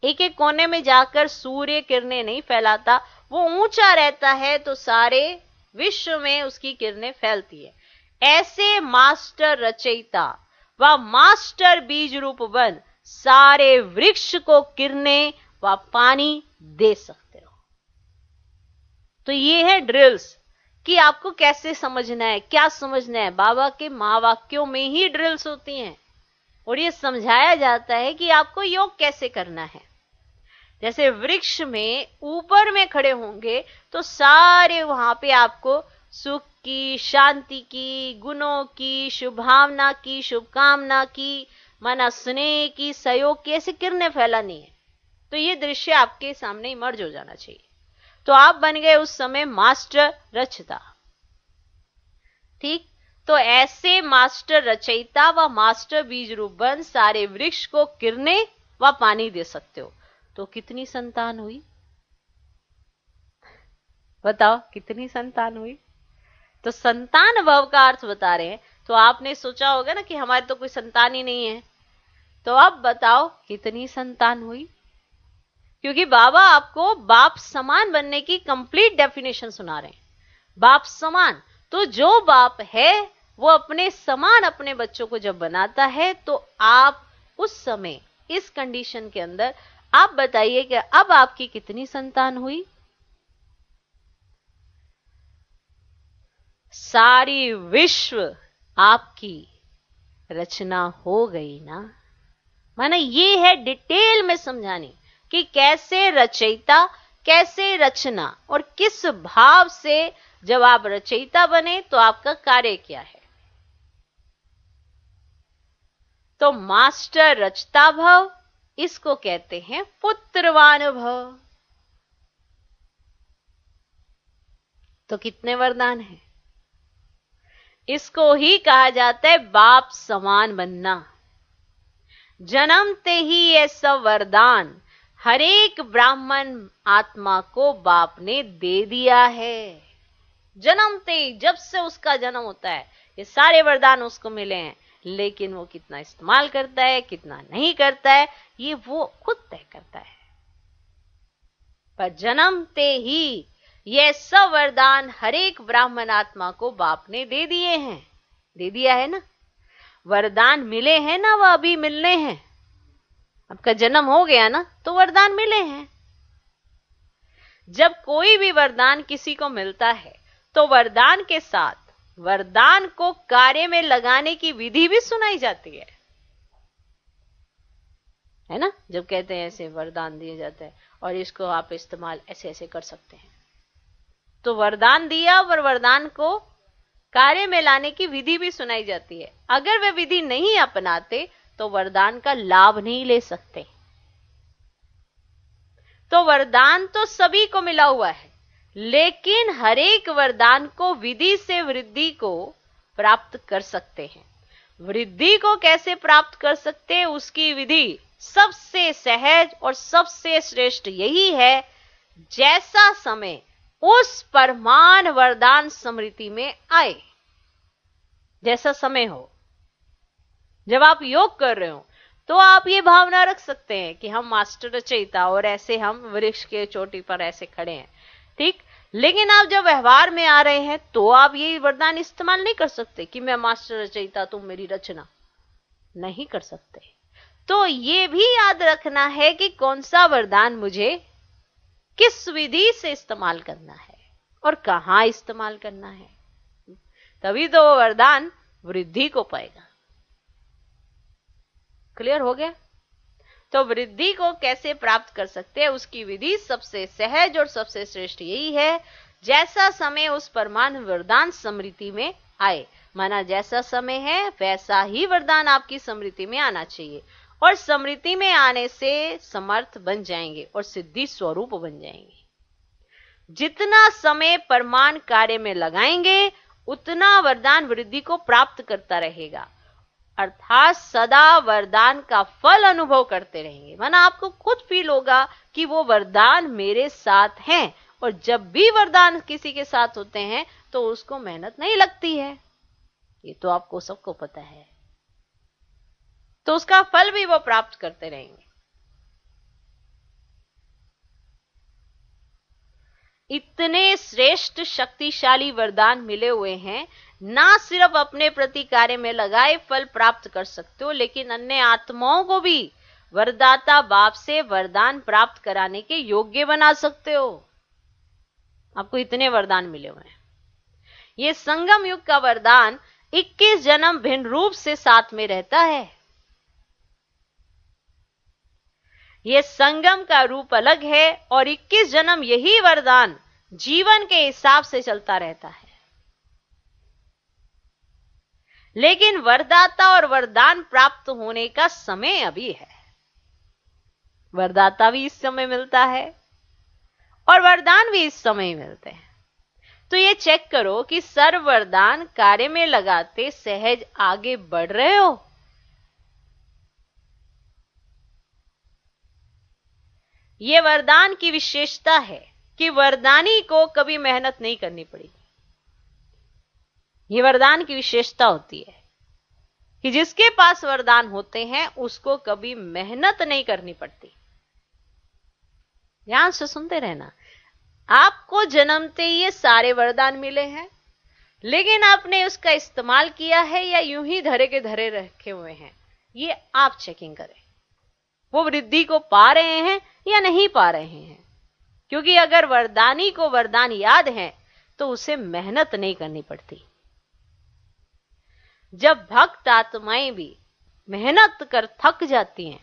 एक एक कोने में जाकर सूर्य किरणें नहीं फैलाता, वो ऊंचा रहता है, तो सारे विश्व में उसकी किरणें फैलती है। ऐसे मास्टर रचयिता व मास्टर बीज रूप बन सारे वृक्ष को किरणें व पानी दे सकते हो। तो ये है ड्रिल्स कि आपको कैसे समझना है, क्या समझना है। बाबा के महावाक्यों में ही ड्रिल्स होती हैं और ये समझाया जाता है कि आपको योग कैसे करना है। जैसे वृक्ष में ऊपर में खड़े होंगे तो सारे वहां पे आपको सुख की, शांति की, गुणों की, शुभभावना की, शुभकामना की, माना स्नेह की, सहयोग की, ऐसी किरणें फैलानी है। तो ये दृश्य आपके सामने इमर्ज हो जाना चाहिए। तो आप बन गए उस समय मास्टर रचता। ठीक, तो ऐसे मास्टर रचयिता व मास्टर बीज रूप बन सारे वृक्ष को किरणें व पानी दे सकते हो। तो कितनी संतान हुई, बताओ कितनी संतान हुई? तो संतान भव का अर्थ बता रहे हैं। तो आपने सोचा होगा ना कि हमारे तो कोई संतान ही नहीं है, तो अब बताओ कितनी संतान हुई? क्योंकि बाबा आपको बाप समान बनने की कंप्लीट डेफिनेशन सुना रहे हैं। बाप समान, तो जो बाप है वो अपने समान अपने बच्चों को जब बनाता है, तो आप उस समय इस कंडीशन के अंदर आप बताइए कि अब आपकी कितनी संतान हुई? सारी विश्व आपकी रचना हो गई ना। माना ये है डिटेल में समझाने कि कैसे रचयिता, कैसे रचना, और किस भाव से जब आप रचयिता बने तो आपका कार्य क्या है। तो मास्टर रचता भव, इसको कहते हैं पुत्रवान भव। तो कितने वरदान हैं? इसको ही कहा जाता है बाप समान बनना। जन्मते ही ये सब वरदान हर एक ब्राह्मण आत्मा को बाप ने दे दिया है। जन्मते ही, जब से उसका जन्म होता है, ये सारे वरदान उसको मिले हैं। लेकिन वो कितना इस्तेमाल करता है, कितना नहीं करता है, ये वो खुद तय करता है। पर जन्मते ही ये सब वरदान हर एक ब्राह्मण आत्मा को बाप ने दे दिए हैं। दे दिया है ना, वरदान मिले हैं ना, वह अभी मिलने हैं। आपका जन्म हो गया ना, तो वरदान मिले हैं। जब कोई भी वरदान किसी को मिलता है तो वरदान के साथ वरदान को कार्य में लगाने की विधि भी सुनाई जाती है ना। जब कहते हैं ऐसे वरदान दिए जाते हैं और इसको आप इस्तेमाल ऐसे ऐसे कर सकते हैं, तो वरदान दिया और वरदान को कार्य में लाने की विधि भी सुनाई जाती है। अगर वे विधि नहीं अपनाते तो वरदान का लाभ नहीं ले सकते। तो वरदान तो सभी को मिला हुआ है, लेकिन हर एक वरदान को विधि से वृद्धि को प्राप्त कर सकते हैं। वृद्धि को कैसे प्राप्त कर सकते हैं, उसकी विधि सबसे सहज और सबसे श्रेष्ठ यही है, जैसा समय उस परमान वरदान स्मृति में आए। जैसा समय हो, जब आप योग कर रहे हो तो आप ये भावना रख सकते हैं कि हम मास्टर रचयिता और ऐसे हम वृक्ष के चोटी पर ऐसे खड़े हैं, ठीक। लेकिन आप जब व्यवहार में आ रहे हैं तो आप ये वरदान इस्तेमाल नहीं कर सकते कि मैं मास्टर रचयिता, तुम मेरी रचना, नहीं कर सकते। तो ये भी याद रखना है कि कौन सा वरदान मुझे किस विधि से इस्तेमाल करना है और कहां इस्तेमाल करना है, तभी तो वो वरदान वृद्धि को पाएगा। क्लियर हो गया? तो वृद्धि को कैसे प्राप्त कर सकते हैं, उसकी विधि सबसे सहज और सबसे श्रेष्ठ यही है, जैसा समय उस परमान वरदान स्मृति में आए। माना जैसा समय है वैसा ही वरदान आपकी स्मृति में आना चाहिए, और स्मृति में आने से समर्थ बन जाएंगे और सिद्धि स्वरूप बन जाएंगे। जितना समय परमान कार्य में लगाएंगे उतना वरदान वृद्धि को प्राप्त करता रहेगा, अर्थात सदा वरदान का फल अनुभव करते रहेंगे। माना आपको खुद फील होगा कि वो वरदान मेरे साथ हैं, और जब भी वरदान किसी के साथ होते हैं तो उसको मेहनत नहीं लगती है, ये तो आपको सबको पता है। तो उसका फल भी वो प्राप्त करते रहेंगे। इतने श्रेष्ठ शक्तिशाली वरदान मिले हुए हैं, ना सिर्फ अपने प्रति कार्य में लगाए फल प्राप्त कर सकते हो, लेकिन अन्य आत्माओं को भी वरदाता बाप से वरदान प्राप्त कराने के योग्य बना सकते हो। आपको इतने वरदान मिले हुए हैं। ये संगम युग का वरदान 21 जन्म भिन्न रूप से साथ में रहता है। ये संगम का रूप अलग है और 21 जन्म यही वरदान जीवन के हिसाब से चलता रहता है। लेकिन वरदाता और वरदान प्राप्त होने का समय अभी है। वरदाता भी इस समय मिलता है और वरदान भी इस समय मिलते हैं। तो ये चेक करो कि सर्व वरदान कार्य में लगाते सहज आगे बढ़ रहे हो। ये वरदान की विशेषता है कि वरदानी को कभी मेहनत नहीं करनी पड़ेगी। ये वरदान की विशेषता होती है कि जिसके पास वरदान होते हैं उसको कभी मेहनत नहीं करनी पड़ती। ध्यान से सुनते रहना। आपको जन्मते ही ये सारे वरदान मिले हैं, लेकिन आपने उसका इस्तेमाल किया है या यूं ही धरे के धरे रखे हुए हैं, ये आप चेकिंग करें। वो वृद्धि को पा रहे हैं या नहीं पा रहे हैं। क्योंकि अगर वरदानी को वरदान याद है तो उसे मेहनत नहीं करनी पड़ती। जब भक्त आत्माएं भी मेहनत कर थक जाती हैं,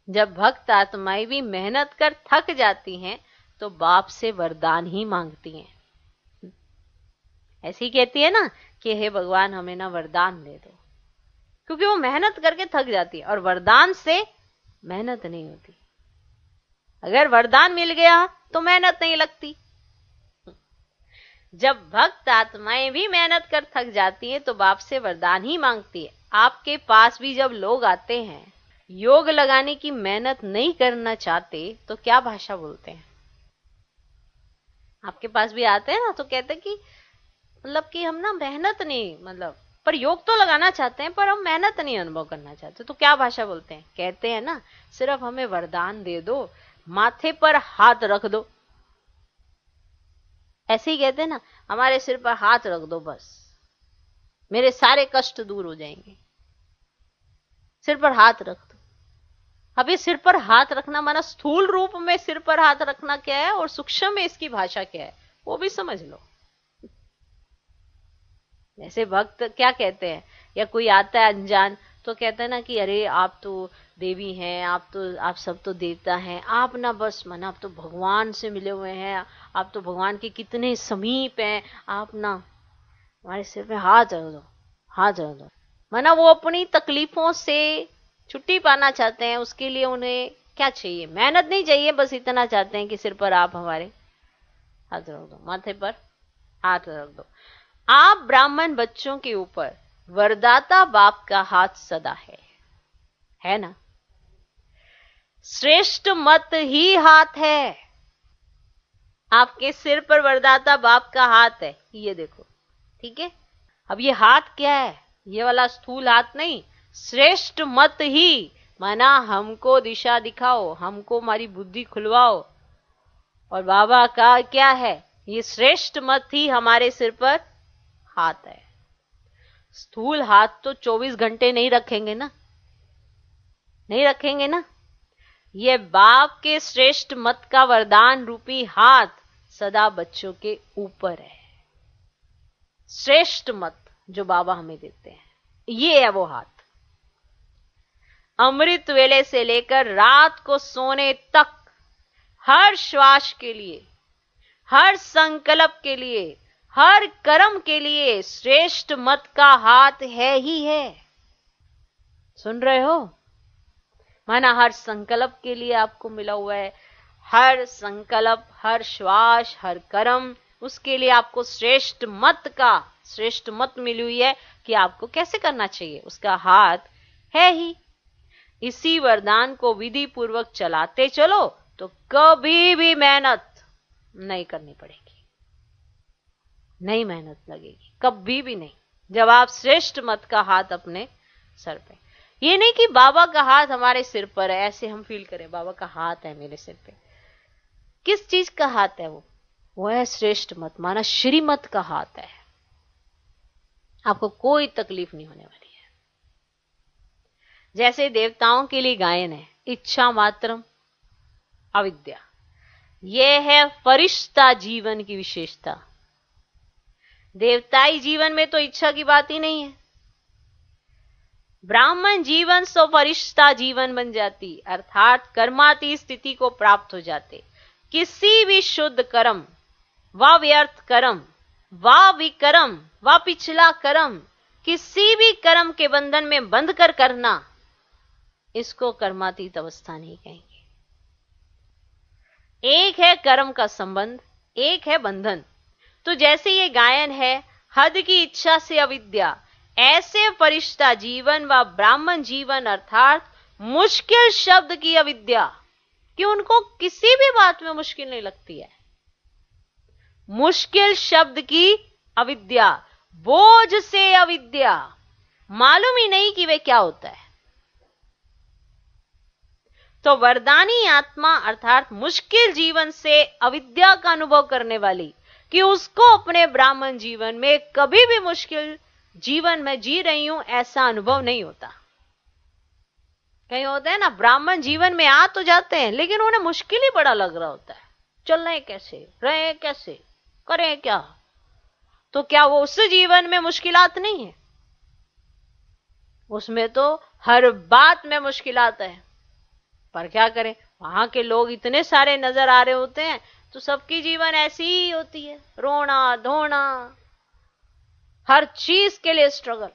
जब भक्त आत्माएं भी मेहनत कर थक जाती हैं तो बाप से वरदान ही मांगती हैं। ऐसी कहती है ना कि हे भगवान हमें ना वरदान दे दो, क्योंकि वो मेहनत करके थक जाती है और वरदान से मेहनत नहीं होती। अगर वरदान मिल गया तो मेहनत नहीं लगती। जब भक्त आत्माएं भी मेहनत कर थक जाती हैं तो बाप से वरदान ही मांगती है। आपके पास भी जब लोग आते हैं योग लगाने की मेहनत नहीं करना चाहते तो क्या भाषा बोलते हैं? आपके पास भी आते हैं ना तो कहते हैं कि मतलब कि हम ना मेहनत नहीं, मतलब पर योग तो लगाना चाहते हैं पर हम मेहनत नहीं अनुभव करना चाहते। तो क्या भाषा बोलते हैं? कहते हैं ना सिर्फ हमें वरदान दे दो, माथे पर हाथ रख दो। ऐसे ही कहते हैं ना, हमारे सिर पर हाथ रख दो, बस मेरे सारे कष्ट दूर हो जाएंगे। सिर पर हाथ रख दो। अब ये सिर पर हाथ रखना माना स्थूल रूप में सिर पर हाथ रखना क्या है और सूक्ष्म में इसकी भाषा क्या है वो भी समझ लो। जैसे भक्त क्या कहते हैं, या कोई आता है अनजान तो कहते हैं ना कि अरे आप तो देवी हैं, आप सब तो देवता हैं, आप ना बस माना आप तो भगवान से मिले हुए हैं, आप तो भगवान के कितने समीप हैं, आप ना हमारे सिर पे हाथ रख दो, हाथ रख दो। माना वो अपनी तकलीफों से छुट्टी पाना चाहते हैं। उसके लिए उन्हें क्या चाहिए? मेहनत नहीं चाहिए, बस इतना चाहते हैं कि सिर पर आप हमारे हाथ रख दो, माथे पर हाथ रख दो। आप ब्राह्मण बच्चों के ऊपर वरदाता बाप का हाथ सदा है ना? श्रेष्ठ मत ही हाथ है। आपके सिर पर वरदाता बाप का हाथ है, ये देखो, ठीक है। अब ये हाथ क्या है? ये वाला स्थूल हाथ नहीं, श्रेष्ठ मत ही माना हमको दिशा दिखाओ, हमको हमारी बुद्धि खुलवाओ। और बाबा का क्या है? ये श्रेष्ठ मत ही हमारे सिर पर हाथ है। स्थूल हाथ तो 24 घंटे नहीं रखेंगे ना, नहीं रखेंगे ना। ये बाप के श्रेष्ठ मत का वरदान रूपी हाथ सदा बच्चों के ऊपर है। श्रेष्ठ मत जो बाबा हमें देते हैं, ये है वो हाथ। अमृत वेले से लेकर रात को सोने तक हर श्वास के लिए, हर संकल्प के लिए, हर कर्म के लिए श्रेष्ठ मत का हाथ है ही है। सुन रहे हो? माना हर संकल्प के लिए आपको मिला हुआ है, हर संकल्प, हर श्वास, हर कर्म, उसके लिए आपको श्रेष्ठ मत मिली हुई है कि आपको कैसे करना चाहिए। उसका हाथ है ही। इसी वरदान को विधि पूर्वक चलाते चलो तो कभी भी मेहनत नहीं करनी पड़ेगी, नहीं मेहनत लगेगी, कभी भी नहीं। जब आप श्रेष्ठ मत का हाथ अपने सर पे, ये नहीं कि बाबा का हाथ हमारे सिर पर है, ऐसे हम फील करें बाबा का हाथ है मेरे सिर पे। किस चीज का हाथ है वो है श्रेष्ठ मत, माना श्रीमत का हाथ है। आपको कोई तकलीफ नहीं होने वाली है। जैसे देवताओं के लिए गायन है, इच्छा मात्रम अविद्या, यह है फरिश्ता जीवन की विशेषता। देवताई जीवन में तो इच्छा की बात ही नहीं है। ब्राह्मण जीवन सो फरिश्ता जीवन बन जाती, अर्थात कर्माती स्थिति को प्राप्त हो जाते। किसी भी शुद्ध कर्म व व्यर्थ कर्म व विकर्म व पिछला कर्म, किसी भी कर्म के बंधन में बंध कर करना, इसको कर्मातीत अवस्था नहीं कहेंगे। एक है कर्म का संबंध, एक है बंधन। तो जैसे ये गायन है, हद की इच्छा से अविद्या, ऐसे फरिश्ता जीवन व ब्राह्मण जीवन अर्थात मुश्किल शब्द की अविद्या, कि उनको किसी भी बात में मुश्किल नहीं लगती है। मुश्किल शब्द की अविद्या, बोझ से अविद्या, मालूम ही नहीं कि वे क्या होता है। तो वरदानी आत्मा अर्थात मुश्किल जीवन से अविद्या का अनुभव करने वाली, कि उसको अपने ब्राह्मण जीवन में कभी भी मुश्किल जीवन में जी रही हूं ऐसा अनुभव नहीं होता। कहीं होता है ना, ब्राह्मण जीवन में आ तो जाते हैं लेकिन उन्हें मुश्किल ही बड़ा लग रहा होता है। चल रहे कैसे, रहे कैसे, करें क्या। तो क्या वो उस जीवन में मुश्किलात नहीं है? उसमें तो हर बात में मुश्किलात है। पर क्या करें, वहां के लोग इतने सारे नजर आ रहे होते हैं, तो सबकी जीवन ऐसी ही होती है, रोना धोना, हर चीज के लिए स्ट्रगल।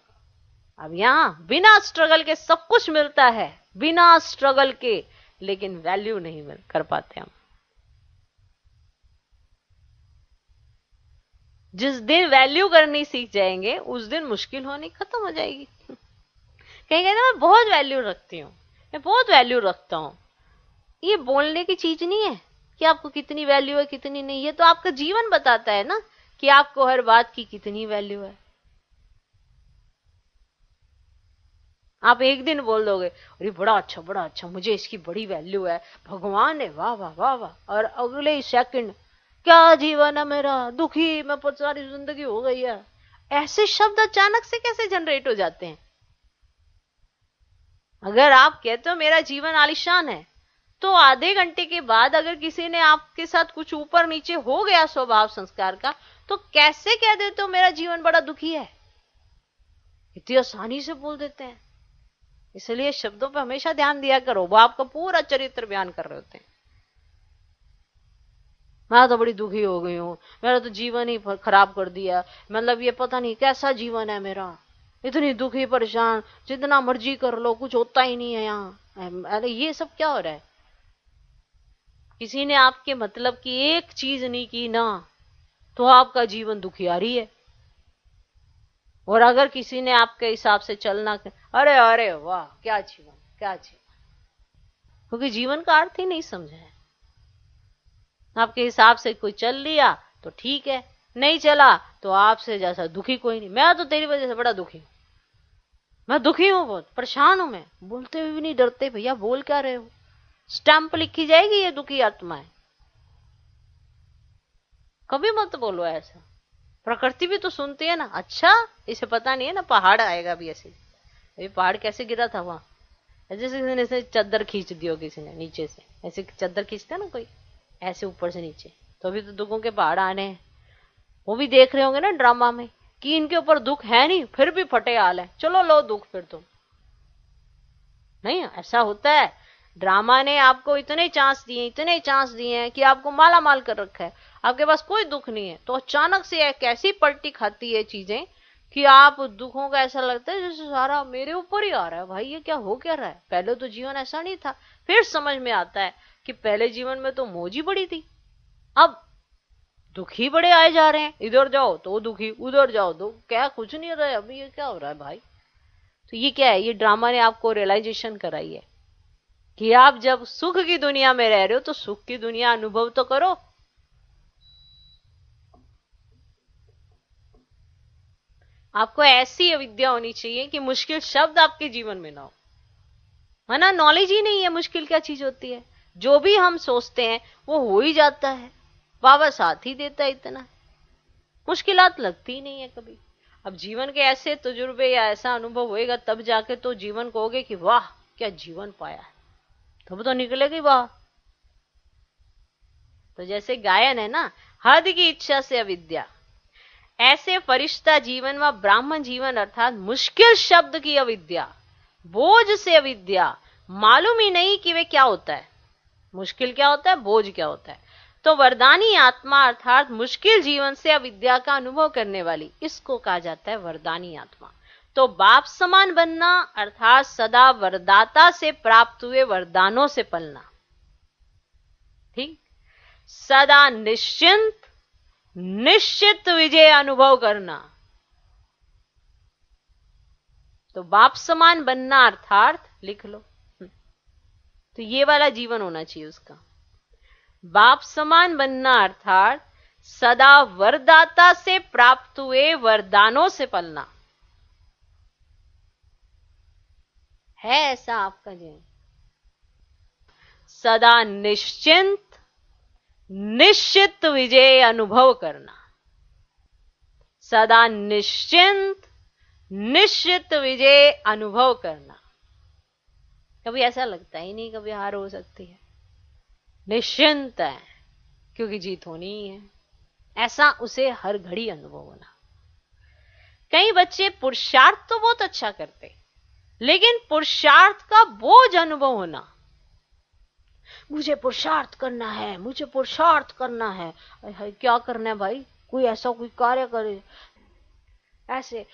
अब यहां बिना स्ट्रगल के सब कुछ मिलता है, बिना स्ट्रगल के, लेकिन वैल्यू नहीं मिल कर पाते हम। जिस दिन वैल्यू करनी सीख जाएंगे उस दिन मुश्किल होनी खत्म हो जाएगी। कहीं कहते मैं बहुत वैल्यू रखती हूं, मैं बहुत वैल्यू रखता हूं। ये बोलने की चीज नहीं है कि आपको कितनी वैल्यू है कितनी नहीं है, तो आपका जीवन बताता है ना कि आपको हर बात की कितनी वैल्यू है। आप एक दिन बोल दोगे अरे बड़ा अच्छा, मुझे इसकी बड़ी वैल्यू है, भगवान है, वाह वाह वाह वाह, और अगले ही सेकंड क्या जीवन है मेरा, दुखी, मैं सारी जिंदगी हो गई है। ऐसे शब्द अचानक से कैसे जनरेट हो जाते हैं? अगर आप कहते हो मेरा जीवन आलीशान है, तो आधे घंटे के बाद अगर किसी ने आपके साथ कुछ ऊपर नीचे हो गया स्वभाव संस्कार का, तो कैसे कह देते हो मेरा जीवन बड़ा दुखी है? इतनी आसानी से बोल देते हैं। इसलिए शब्दों पर हमेशा ध्यान दिया करो, वो आपका पूरा चरित्र बयान कर रहे होते हैं। मैं तो बड़ी दुखी हो गई हूं, मेरा तो जीवन ही खराब कर दिया, मतलब ये पता नहीं कैसा जीवन है मेरा, इतनी दुखी परेशान, जितना मर्जी कर लो कुछ होता ही नहीं है यहाँ। अरे ये सब क्या हो रहा है? किसी ने आपके मतलब की एक चीज नहीं की ना, तो आपका जीवन दुखियारी है। और अगर किसी ने आपके हिसाब से चलना, अरे अरे वाह क्या जीवन, क्या जीवन, क्योंकि जीवन का अर्थ ही नहीं समझा है। आपके हिसाब से कोई चल लिया तो ठीक है, नहीं चला तो आपसे जैसा दुखी कोई नहीं। मैं तो तेरी वजह से बड़ा दुखी हूं, मैं दुखी हूं, बहुत परेशान हूं, मैं बोलते हुए भी नहीं डरते। भैया बोल क्या रहे हो? स्टैंप लिखी जाएगी ये दुखी आत्मा है। कभी मत बोलो ऐसा। प्रकृति भी तो सुनती है ना। अच्छा इसे पता नहीं है ना पहाड़ आएगा भी ऐसे। ये पहाड़ कैसे गिरा था वहां, जैसे किसी ने चादर खींच दी हो, किसी ने नीचे से ऐसे चादर खींचता ना कोई, ऐसे ऊपर से नीचे, तो अभी तो दुखों के पहाड़ आने हैं। वो भी देख रहे होंगे ना ड्रामा में कि इनके ऊपर दुख है नहीं फिर भी फटे हाल है, चलो लो दुख फिर तुम। नहीं ऐसा होता है। ड्रामा ने आपको इतने चांस दिए हैं कि आपको माला माल कर रखा है, आपके पास कोई दुख नहीं है, तो अचानक से एक ऐसी पलटी खाती है चीजें कि आप दुखों का ऐसा लगता है जैसे सारा मेरे ऊपर ही आ रहा है। भाई ये क्या हो क्या रहा है? पहले तो जीवन ऐसा नहीं था। फिर समझ में आता है कि पहले जीवन में तो मौज ही बड़ी थी, अब दुखी बड़े आए जा रहे हैं। इधर जाओ तो दुखी, उधर जाओ तो क्या, कुछ नहीं रहा है। अभी ये क्या हो रहा है भाई? तो ये क्या है? ये ड्रामा ने आपको रियलाइजेशन कराई है कि आप जब सुख की दुनिया में रह रहे हो तो सुख की दुनिया अनुभव तो करो। आपको ऐसी अविद्या होनी चाहिए कि मुश्किल शब्द आपके जीवन में ना हो, है ना। नॉलेज ही नहीं है मुश्किल क्या चीज होती है। जो भी हम सोचते हैं वो हो ही जाता है, बाबा साथ ही देता है, इतना मुश्किलात लगती ही नहीं है कभी। अब जीवन के ऐसे तजुर्बे या ऐसा अनुभव होएगा तब जाके तो जीवन कहोगे कि वाह क्या जीवन पाया है, तब तो निकलेगी वाह। तो जैसे गायन है ना, हद की इच्छा से अविद्या, ऐसे फरिश्ता जीवन व ब्राह्मण जीवन अर्थात मुश्किल शब्द की अविद्या, बोझ से अविद्या, मालूम ही नहीं कि वे क्या होता है, मुश्किल क्या होता है, बोझ क्या होता है। तो वरदानी आत्मा अर्थात मुश्किल जीवन से अविद्या का अनुभव करने वाली, इसको कहा जाता है वरदानी आत्मा। तो बाप समान बनना अर्थात सदा वरदाता से प्राप्त हुए वरदानों से पलना। ठीक, सदा निश्चिंत निश्चित विजय अनुभव करना। तो बाप समान बनना अर्थात लिख लो, तो ये वाला जीवन होना चाहिए उसका। बाप समान बनना अर्थात सदा वरदाता से प्राप्त हुए वरदानों से पलना। है ऐसा आपका जीवन? सदा निश्चिंत निश्चित विजय अनुभव करना। सदा निश्चिंत निश्चित विजय अनुभव करना। कभी ऐसा लगता ही नहीं कभी हार हो सकती है, निश्चिंत है क्योंकि जीत होनी ही है, ऐसा उसे हर घड़ी अनुभव होना। कई बच्चे पुरुषार्थ तो बहुत अच्छा करते, लेकिन पुरुषार्थ का बोझ अनुभव होना। मुझे पुरुषार्थ करना है, मुझे पुरुषार्थ करना है। क्या करना है भाई? कोई ऐसा कोई कार्य करे ऐसे,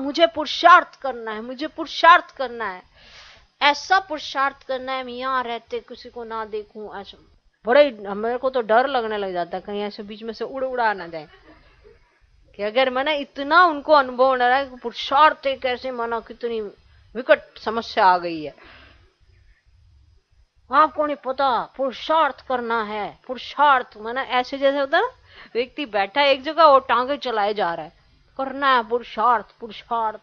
मुझे पुरुषार्थ करना है, मुझे पुरुषार्थ करना है, ऐसा पुरुषार्थ करना है यहाँ रहते किसी को ना देखूं। ऐसा बड़े मेरे को तो डर लगने लग जाता है कहीं ऐसे बीच में से उड़ा ना जाए, कि अगर मैंने इतना उनको अनुभव हो रहा है कि पुरुषार्थ कैसे माना, कितनी विकट समस्या आ गई है। आपको नहीं पता पुरुषार्थ करना है, पुरुषार्थ माना ऐसे जैसे होता है ना, व्यक्ति बैठा एक जगह और टांगे चलाए जा रहा है, करना है पुरुषार्थ पुरुषार्थ,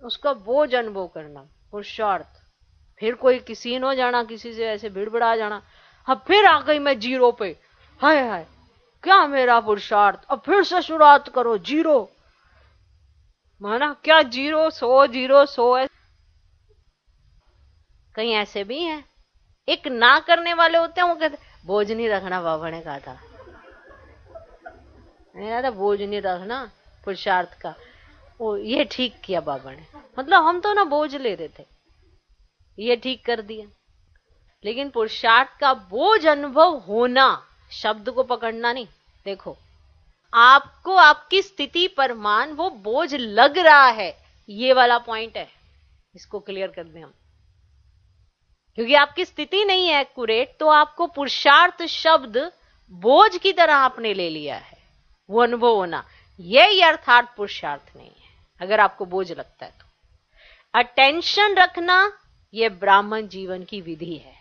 उसका बोझ अनुभव करना पुरुषार्थ। फिर कोई किसी हो जाना, किसी से ऐसे भिड़भिड़ा जाना, अब फिर आ गई मैं जीरो पे, हाय हाय क्या मेरा पुरुषार्थ, अब फिर से शुरुआत करो जीरो। माना क्या जीरो 100 है। कहीं ऐसे भी हैं, एक ना करने वाले होते हैं, वो कहते बोझ नहीं रखना, बाबा ने कहा था, बोझ नहीं रखना पुरुषार्थ का। वो ये ठीक किया बाबा ने, मतलब हम तो ना बोझ ले रहे थे, ये ठीक कर दिया। लेकिन पुरुषार्थ का बोझ अनुभव होना, शब्द को पकड़ना नहीं। देखो आपको आपकी स्थिति पर मान वो बोझ लग रहा है, ये वाला पॉइंट है, इसको क्लियर कर दें हम। क्योंकि आपकी स्थिति नहीं है एक्यूरेट, तो आपको पुरुषार्थ शब्द बोझ की तरह आपने ले लिया है, वो अनुभव होना, ये अर्थात पुरुषार्थ नहीं है। अगर आपको बोझ लगता है तो अटेंशन रखना, ये ब्राह्मण जीवन की विधि है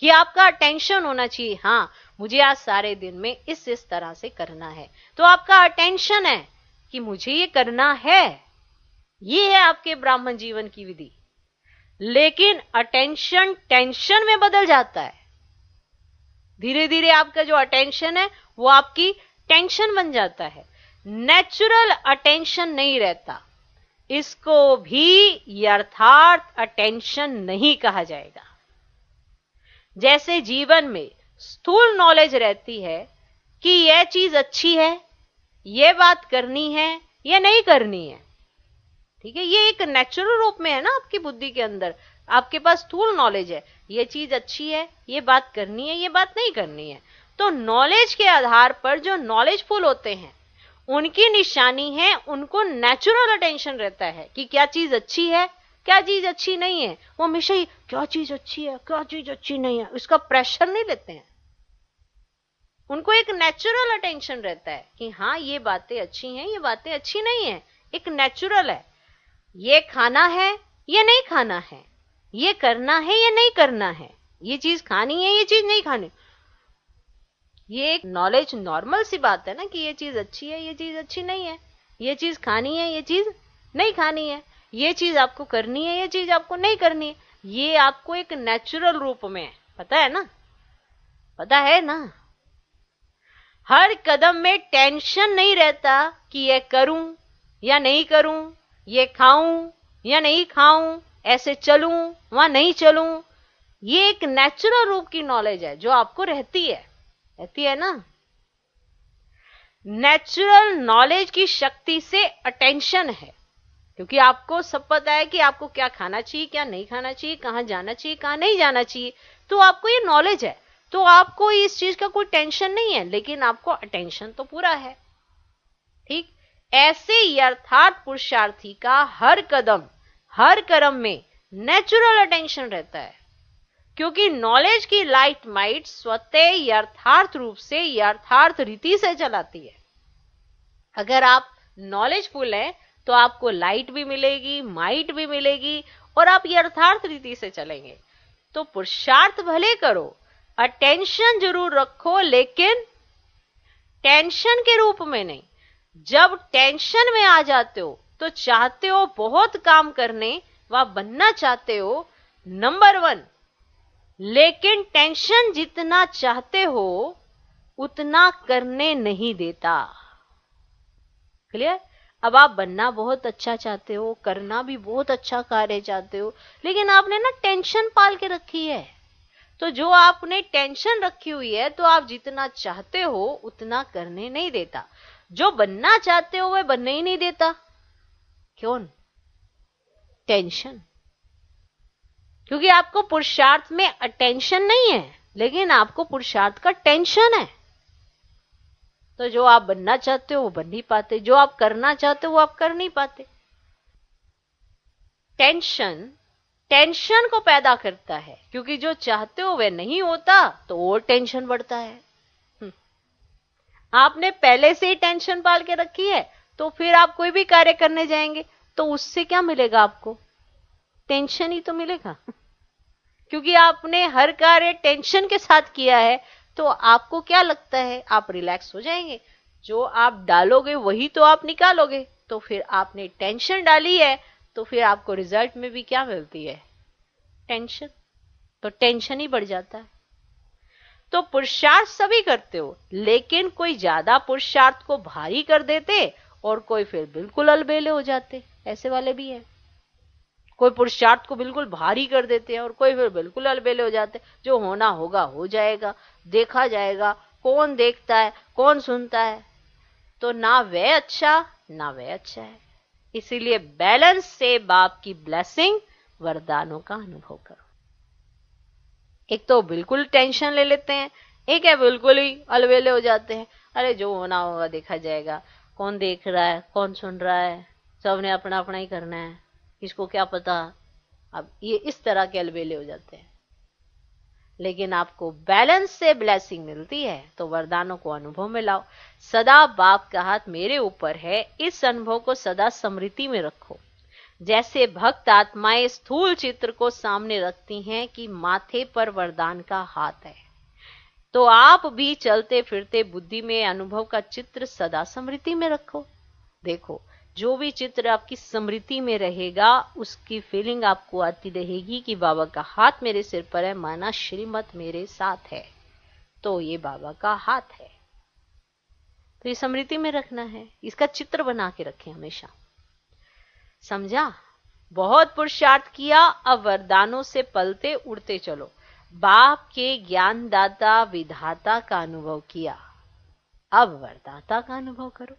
कि आपका अटेंशन होना चाहिए। हाँ, मुझे आज सारे दिन में इस तरह से करना है, तो आपका अटेंशन है कि मुझे ये करना है, ये है आपके ब्राह्मण जीवन की विधि। लेकिन अटेंशन टेंशन में बदल जाता है, धीरे धीरे आपका जो अटेंशन है वो आपकी टेंशन बन जाता है, नेचुरल अटेंशन नहीं रहता। इसको भी यथार्थ अटेंशन नहीं कहा जाएगा। जैसे जीवन में स्थूल नॉलेज रहती है कि यह चीज अच्छी है, यह बात करनी है या नहीं करनी है, ठीक है, ये एक नेचुरल रूप में है ना आपकी बुद्धि के अंदर, आपके पास स्थूल नॉलेज है, ये चीज अच्छी है, ये बात करनी है, ये बात नहीं करनी है। तो नॉलेज के आधार पर जो नॉलेजफुल होते हैं उनकी निशानी है, उनको नेचुरल अटेंशन रहता है कि क्या चीज अच्छी है, क्या चीज अच्छी नहीं है। वो हमेशा ही क्या चीज अच्छी है, क्या चीज अच्छी नहीं है, उसका प्रेशर नहीं लेते हैं। उनको एक नेचुरल अटेंशन रहता है कि हाँ ये बातें अच्छी हैं, ये बातें अच्छी नहीं है, एक नेचुरल है। ये खाना है या नहीं खाना है, ये करना है या नहीं करना है, ये चीज खानी है, ये चीज नहीं खानी। ये एक नॉलेज नॉर्मल सी बात है ना कि ये चीज अच्छी है, ये चीज अच्छी नहीं है, ये चीज खानी है, ये चीज नहीं खानी है, ये चीज आपको करनी है, ये चीज आपको नहीं करनी है। ये आपको एक नेचुरल रूप में है, पता है ना, पता है ना। हर कदम में टेंशन नहीं रहता कि ये करूं या नहीं करूं, ये खाऊं या नहीं खाऊं, ऐसे चलूं वहां नहीं चलूं। ये एक नेचुरल रूप की नॉलेज है जो आपको रहती है ना। नेचुरल नॉलेज की शक्ति से अटेंशन है, क्योंकि आपको सब पता है कि आपको क्या खाना चाहिए, क्या नहीं खाना चाहिए, कहां जाना चाहिए, कहां नहीं जाना चाहिए, तो आपको ये नॉलेज है, तो आपको इस चीज का कोई टेंशन नहीं है, लेकिन आपको अटेंशन तो पूरा है। ठीक, ऐसे यथार्थ पुरुषार्थी का हर कदम हर कर्म में नेचुरल अटेंशन रहता है, क्योंकि नॉलेज की लाइट माइट स्वतः यथार्थ रूप से यथार्थ रीति से चलाती है। अगर आप नॉलेजफुल हैं तो आपको लाइट भी मिलेगी, माइट भी मिलेगी और आप यथार्थ रीति से चलेंगे। तो पुरुषार्थ भले करो, अटेंशन जरूर रखो, लेकिन टेंशन के रूप में नहीं। जब टेंशन में आ जाते हो तो चाहते हो बहुत काम करने व बनना चाहते हो नंबर 1, लेकिन टेंशन जितना चाहते हो उतना करने नहीं देता। क्लियर? अब आप बनना बहुत अच्छा चाहते हो, करना भी बहुत अच्छा कार्य चाहते हो, लेकिन आपने ना टेंशन पाल के रखी है। तो जो आपने टेंशन रखी हुई है तो आप जितना चाहते हो उतना करने नहीं देता। जो बनना चाहते हो वह बनने ही नहीं देता। क्यों? टेंशन। क्योंकि आपको पुरुषार्थ में अटेंशन नहीं है, लेकिन आपको पुरुषार्थ का टेंशन है। तो जो आप बनना चाहते हो वो बन नहीं पाते, जो आप करना चाहते हो वो आप कर नहीं पाते। टेंशन को पैदा करता है, क्योंकि जो चाहते हो वह नहीं होता तो और टेंशन बढ़ता है। आपने पहले से ही टेंशन पाल के रखी है, तो फिर आप कोई भी कार्य करने जाएंगे तो उससे क्या मिलेगा? आपको टेंशन ही तो मिलेगा। क्योंकि आपने हर कार्य टेंशन के साथ किया है, तो आपको क्या लगता है? आप रिलैक्स हो जाएंगे। जो आप डालोगे वही तो आप निकालोगे। तो फिर आपने टेंशन डाली है तो फिर आपको रिजल्ट में भी क्या मिलती है? टेंशन। तो टेंशन ही बढ़ जाता है। तो पुरुषार्थ सभी करते हो, लेकिन कोई ज्यादा पुरुषार्थ को भारी कर देते और कोई फिर बिल्कुल अलबेले हो जाते। ऐसे वाले भी हैं। कोई पुरुषार्थ को बिल्कुल भारी कर देते हैं और कोई फिर बिल्कुल अलबेले हो जाते। जो होना होगा हो जाएगा, देखा जाएगा, कौन देखता है, कौन सुनता है। तो ना वह अच्छा ना वह अच्छा है। इसीलिए बैलेंस से बाप की ब्लेसिंग, वरदानों का अनुभव करो। एक तो बिल्कुल टेंशन ले लेते हैं, एक है बिल्कुल ही अलबेले हो जाते हैं। अरे जो होना होगा देखा जाएगा, कौन देख रहा है, कौन सुन रहा है, सबने अपना अपना ही करना है, किसको क्या पता। अब ये इस तरह के अलबेले हो जाते हैं। लेकिन आपको बैलेंस से ब्लेसिंग मिलती है तो वरदानों को अनुभव में लाओ। सदा बाप का हाथ मेरे ऊपर है, इस अनुभव को सदा स्मृति में रखो। जैसे भक्त आत्माएं स्थूल चित्र को सामने रखती हैं कि माथे पर वरदान का हाथ है, तो आप भी चलते फिरते बुद्धि में अनुभव का चित्र सदा स्मृति में रखो। देखो, जो भी चित्र आपकी स्मृति में रहेगा उसकी फीलिंग आपको आती रहेगी कि बाबा का हाथ मेरे सिर पर है, माना श्रीमत मेरे साथ है, तो ये बाबा का हाथ है। तो ये स्मृति में रखना है, इसका चित्र बना के रखें हमेशा। समझा? बहुत पुरुषार्थ किया, अब वरदानों से पलते उड़ते चलो। बाप के ज्ञानदाता विधाता का अनुभव किया, अब वरदाता का अनुभव करो।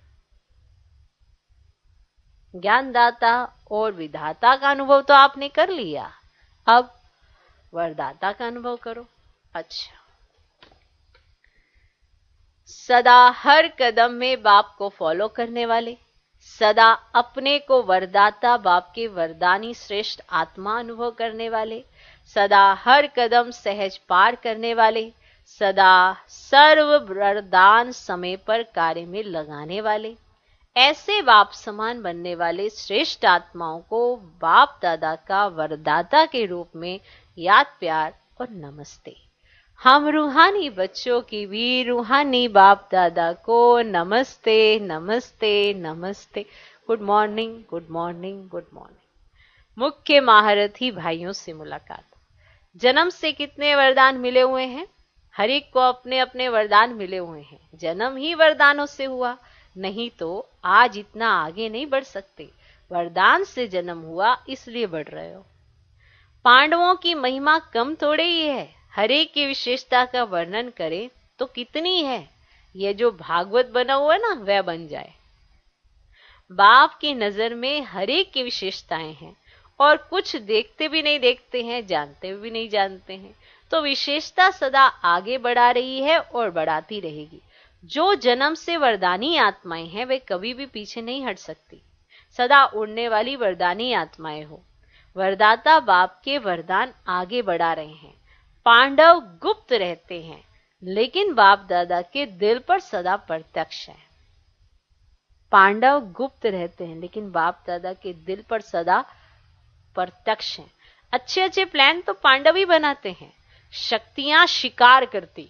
ज्ञानदाता और विधाता का अनुभव तो आपने कर लिया, अब वरदाता का अनुभव करो। अच्छा, सदा हर कदम में बाप को फॉलो करने वाले, सदा अपने को वरदाता बाप के वरदानी श्रेष्ठ आत्मा अनुभव करने वाले, सदा हर कदम सहज पार करने वाले, सदा सर्व वरदान समय पर कार्य में लगाने वाले, ऐसे बाप समान बनने वाले श्रेष्ठ आत्माओं को बाप दादा का वरदाता के रूप में याद, प्यार और नमस्ते। हम रूहानी बच्चों की भी रूहानी बाप दादा को नमस्ते नमस्ते नमस्ते। Good morning, good morning, good morning. मुख्य महारथी भाइयों से मुलाकात। जन्म से कितने वरदान मिले हुए हैं? हर एक को अपने अपने वरदान मिले हुए हैं। जन्म ही वरदानों से हुआ, नहीं तो आज इतना आगे नहीं बढ़ सकते। वरदान से जन्म हुआ इसलिए बढ़ रहे हो। पांडवों की महिमा कम थोड़े ही है। हर एक की विशेषता का वर्णन करें तो कितनी है। ये जो भागवत बना हुआ है ना, वह बन जाए। बाप की नजर में हर एक की विशेषताएं हैं और कुछ देखते भी नहीं देखते हैं, जानते भी नहीं जानते हैं। तो विशेषता सदा आगे बढ़ा रही है और बढ़ाती रहेगी। जो जन्म से वरदानी आत्माएं हैं वे कभी भी पीछे नहीं हट सकती, सदा उड़ने वाली वरदानी आत्माएं हो। वरदाता बाप के वरदान आगे बढ़ा रहे हैं। पांडव गुप्त रहते हैं लेकिन बाप दादा के दिल पर सदा प्रत्यक्ष है। पांडव गुप्त रहते हैं लेकिन बाप दादा के दिल पर सदा प्रत्यक्ष हैं। अच्छे अच्छे प्लान तो पांडव ही बनाते हैं, शक्तियां शिकार करती,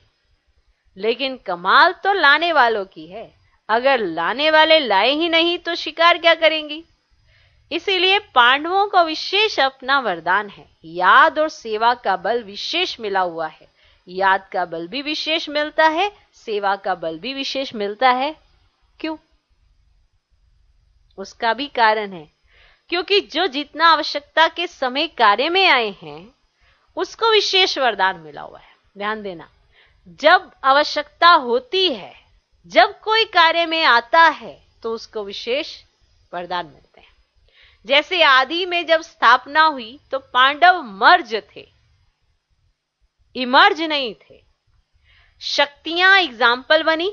लेकिन कमाल तो लाने वालों की है। अगर लाने वाले लाए ही नहीं तो शिकार क्या करेंगी। इसीलिए पांडवों को विशेष अपना वरदान है। याद और सेवा का बल विशेष मिला हुआ है। याद का बल भी विशेष मिलता है, सेवा का बल भी विशेष मिलता है। क्यों? उसका भी कारण है, क्योंकि जो जितना आवश्यकता के समय कार्य में आए हैं उसको विशेष वरदान मिला हुआ है। ध्यान देना, जब आवश्यकता होती है, जब कोई कार्य में आता है तो उसको विशेष वरदान मिलते हैं। जैसे आदि में जब स्थापना हुई तो पांडव मर्ज थे, इमर्ज नहीं थे। शक्तियां एग्जाम्पल बनी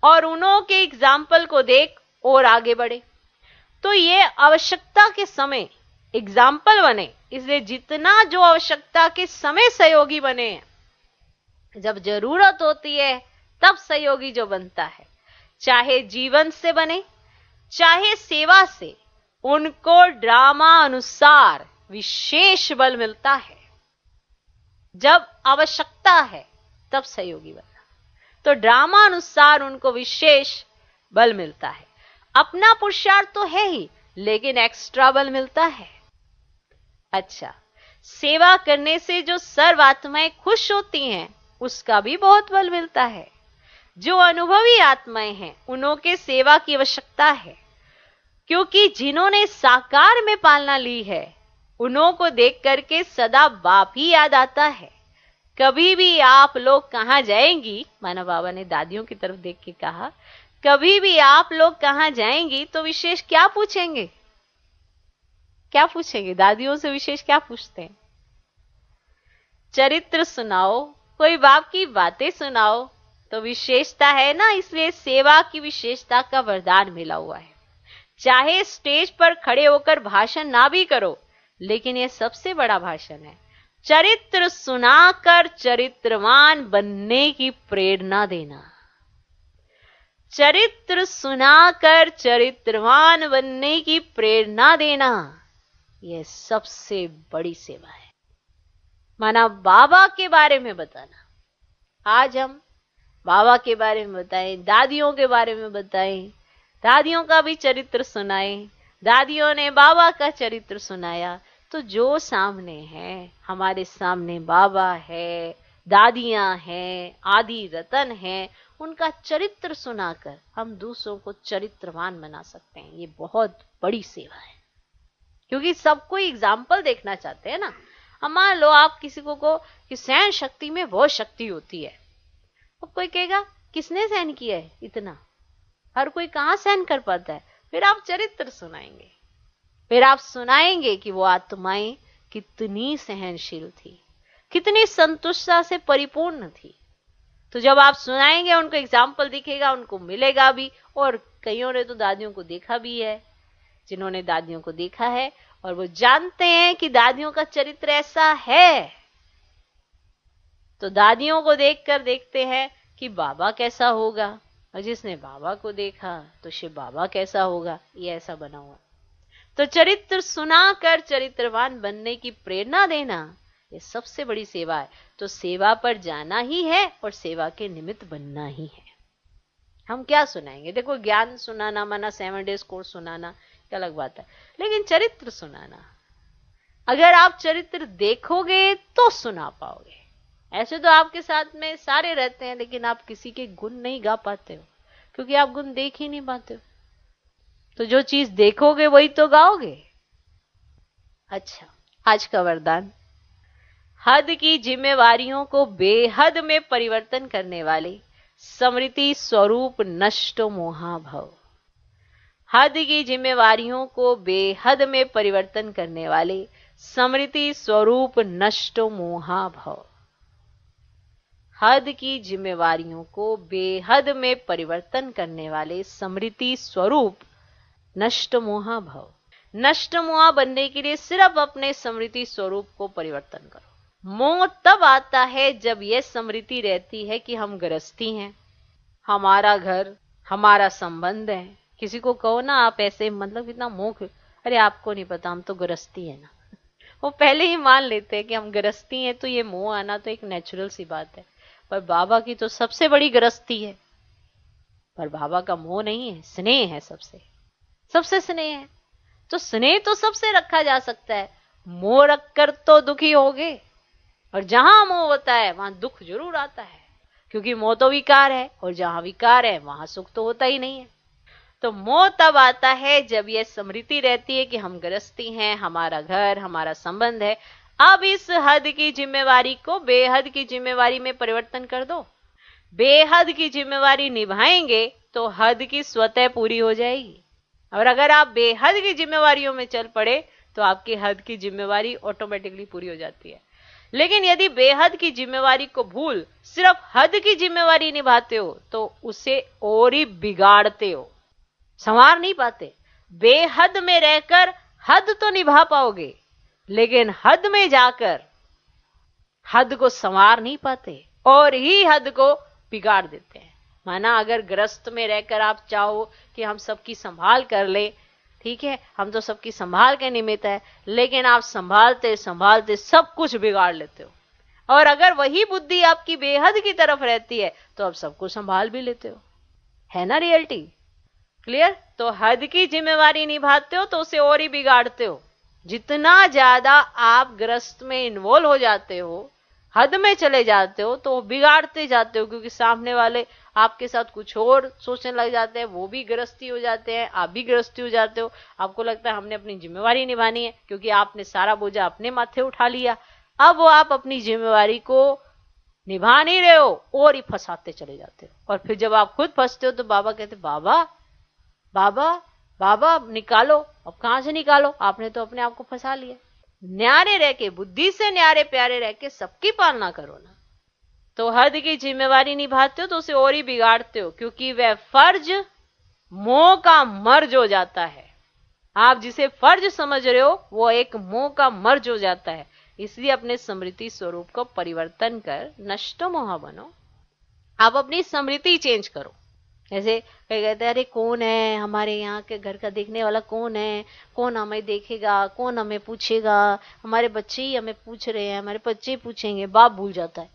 और उन्हों के एग्जाम्पल को देख और आगे बढ़े। तो ये आवश्यकता के समय एग्जाम्पल बने, इसलिए जितना जो आवश्यकता के समय सहयोगी बने हैं, जब जरूरत होती है तब सहयोगी जो बनता है, चाहे जीवन से बने चाहे सेवा से, उनको ड्रामा अनुसार विशेष बल मिलता है। जब आवश्यकता है तब सहयोगी बनना, तो ड्रामा अनुसार उनको विशेष बल मिलता है। अपना पुरुषार्थ तो है ही, लेकिन एक्स्ट्रा बल मिलता है। अच्छा, सेवा करने से जो सर्व आत्माएं खुश होती हैं उसका भी बहुत बल मिलता है। जो अनुभवी आत्माएं हैं उन्हों के सेवा की आवश्यकता है, क्योंकि जिन्होंने साकार में पालना ली है उन्हों को देख करके सदा बाप ही याद आता है। कभी भी आप लोग कहां जाएंगी, माना बाबा ने दादियों की तरफ देख के कहा, कभी भी आप लोग कहां जाएंगी तो विशेष क्या पूछेंगे? क्या पूछेंगे? दादियों से विशेष क्या पूछते हैं? चरित्र सुनाओ, कोई बाप की बातें सुनाओ, तो विशेषता है ना। इसलिए सेवा की विशेषता का वरदान मिला हुआ है। चाहे स्टेज पर खड़े होकर भाषण ना भी करो, लेकिन यह सबसे बड़ा भाषण है। चरित्र सुनाकर चरित्रवान बनने की प्रेरणा देना। चरित्र सुनाकर चरित्रवान बनने की प्रेरणा देना, यह सबसे बड़ी सेवा है। माना बाबा के बारे में बताना। आज हम बाबा के बारे में बताएं, दादियों के बारे में बताएं, दादियों का भी चरित्र सुनाएं, दादियों ने बाबा का चरित्र सुनाया, तो जो सामने है, हमारे सामने बाबा है, दादियां हैं, आदि रतन हैं, उनका चरित्र सुनाकर हम दूसरों को चरित्रवान बना सकते हैं। ये बहुत बड़ी सेवा है, क्योंकि सबको एग्जाम्पल देखना चाहते हैं ना। अब मान लो आप किसी को कि सहन शक्ति में बहुत शक्ति होती है, अब कोई कहेगा किसने सहन किया है इतना, हर कोई कहां सहन कर पाता है। फिर आप चरित्र सुनाएंगे, फिर आप सुनाएंगे कि वो आत्माएं कितनी सहनशील थी, कितनी संतुष्टता से परिपूर्ण थी। तो जब आप सुनाएंगे उनको एग्जाम्पल दिखेगा, उनको मिलेगा भी। और कईयों ने तो दादियों को देखा भी है, जिन्होंने दादियों को देखा है और वो जानते हैं कि दादियों का चरित्र ऐसा है, तो दादियों को देखकर देखते हैं कि बाबा कैसा होगा, और जिसने बाबा को देखा तो शिव बाबा कैसा होगा। ये ऐसा बना हुआ। तो चरित्र सुनाकर चरित्रवान बनने की प्रेरणा देना, ये सबसे बड़ी सेवा है। तो सेवा पर जाना ही है और सेवा के निमित्त बनना ही है। हम क्या सुनाएंगे? देखो, ज्ञान सुनाना माना 7 डेज कोर्स सुनाना अलग बात है, लेकिन चरित्र सुनाना, अगर आप चरित्र देखोगे तो सुना पाओगे। ऐसे तो आपके साथ में सारे रहते हैं, लेकिन आप किसी के गुण नहीं गा पाते हो, क्योंकि आप गुण देख ही नहीं पाते हो। तो जो चीज देखोगे वही तो गाओगे। अच्छा, आज का वरदान, हद की जिम्मेवारियों को बेहद में परिवर्तन करने वाले स्मृति स्वरूप नष्ट मोहाभव। हद की जिम्मेवारियों को बेहद में परिवर्तन करने वाले स्मृति स्वरूप नष्ट मोहाभव। हद की जिम्मेवारियों को बेहद में परिवर्तन करने वाले स्मृति स्वरूप नष्ट मोहा भव। नष्ट मोहा बनने के लिए सिर्फ अपने स्मृति स्वरूप को परिवर्तन करो। मोह तब आता है जब यह स्मृति रहती है कि हम गृहस्थी हैं, हमारा घर, हमारा संबंध है। किसी को कहो ना आप ऐसे, मतलब कितना मोह, अरे आपको नहीं पता हम तो गृहस्थी है ना। वो पहले ही मान लेते हैं कि हम गृहस्थी हैं, तो ये मोह आना तो एक नेचुरल सी बात है। पर बाबा की तो सबसे बड़ी गृहस्थी है। पर बाबा का मोह नहीं है, स्नेह है, सबसे सबसे स्नेह है। तो स्नेह तो सबसे रखा जा सकता है, मोह रखकर तो दुखी होगे। और जहां मोह होता है वहां दुख जरूर आता है, क्योंकि मोह तो विकार है, और जहां विकार है वहां सुख तो होता ही नहीं है। तो मोह तब आता है जब यह स्मृति रहती है कि हम गृहस्थी हैं, हमारा घर, हमारा संबंध है। अब इस हद की जिम्मेवारी को बेहद की जिम्मेवारी में परिवर्तन कर दो। बेहद की जिम्मेवारी निभाएंगे तो हद की स्वतः पूरी हो जाएगी। और अगर आप बेहद की जिम्मेवारियों में चल पड़े तो आपकी हद की जिम्मेवारी ऑटोमेटिकली पूरी हो जाती है। लेकिन यदि बेहद की जिम्मेवारी को भूल सिर्फ हद की जिम्मेवारी निभाते हो तो उसे और ही बिगाड़ते हो, संवार नहीं पाते। बेहद में रहकर हद तो निभा पाओगे, लेकिन हद में जाकर हद को संवार नहीं पाते और ही हद को बिगाड़ देते हैं। माना अगर ग्रस्त में रहकर आप चाहो कि हम सबकी संभाल कर ले, ठीक है, हम तो सबकी संभाल के निमित्त है, लेकिन आप संभालते संभालते सब कुछ बिगाड़ लेते हो। और अगर वही बुद्धि आपकी बेहद की तरफ रहती है तो आप सबको संभाल भी लेते हो। है ना रियलिटी? क्लियर? तो हद की जिम्मेवारी निभाते हो तो उसे और ही बिगाड़ते हो। जितना ज्यादा आप ग्रस्त में इन्वॉल्व हो जाते हो, हद में चले जाते हो, तो बिगाड़ते जाते हो, क्योंकि सामने वाले आपके साथ कुछ और सोचने लग जाते हैं, वो भी गृहस्थी हो जाते हैं, आप भी गृहस्थी हो जाते हो। आपको लगता है हमने अपनी जिम्मेवारी निभानी है, क्योंकि आपने सारा बोझा अपने माथे उठा लिया। अब वो आप अपनी जिम्मेवारी को निभा नहीं रहे हो और ही फंसाते चले जाते हो। और फिर जब आप खुद फंसते हो तो बाबा कहते, बाबा बाबा बाबा निकालो। अब कहां से निकालो? आपने तो अपने आप को फंसा लिया। न्यारे रह के, बुद्धि से न्यारे प्यारे रह के सबकी पालना करो ना। तो हद की जिम्मेवारी निभाते हो तो उसे और ही बिगाड़ते हो, क्योंकि वह फर्ज मोह का मर्ज हो जाता है। आप जिसे फर्ज समझ रहे हो वो एक मोह का मर्ज हो जाता है। इसलिए अपने स्मृति स्वरूप को परिवर्तन कर नष्ट मोह बनो। आप अपनी स्मृति चेंज करो। जैसे कई कहते हैं, अरे कौन है हमारे यहाँ के घर का देखने वाला, कौन है, कौन हमें देखेगा, कौन हमें पूछेगा, हमारे बच्चे ही हमें पूछ रहे हैं, हमारे बच्चे ही पूछेंगे। बाप भूल जाता है।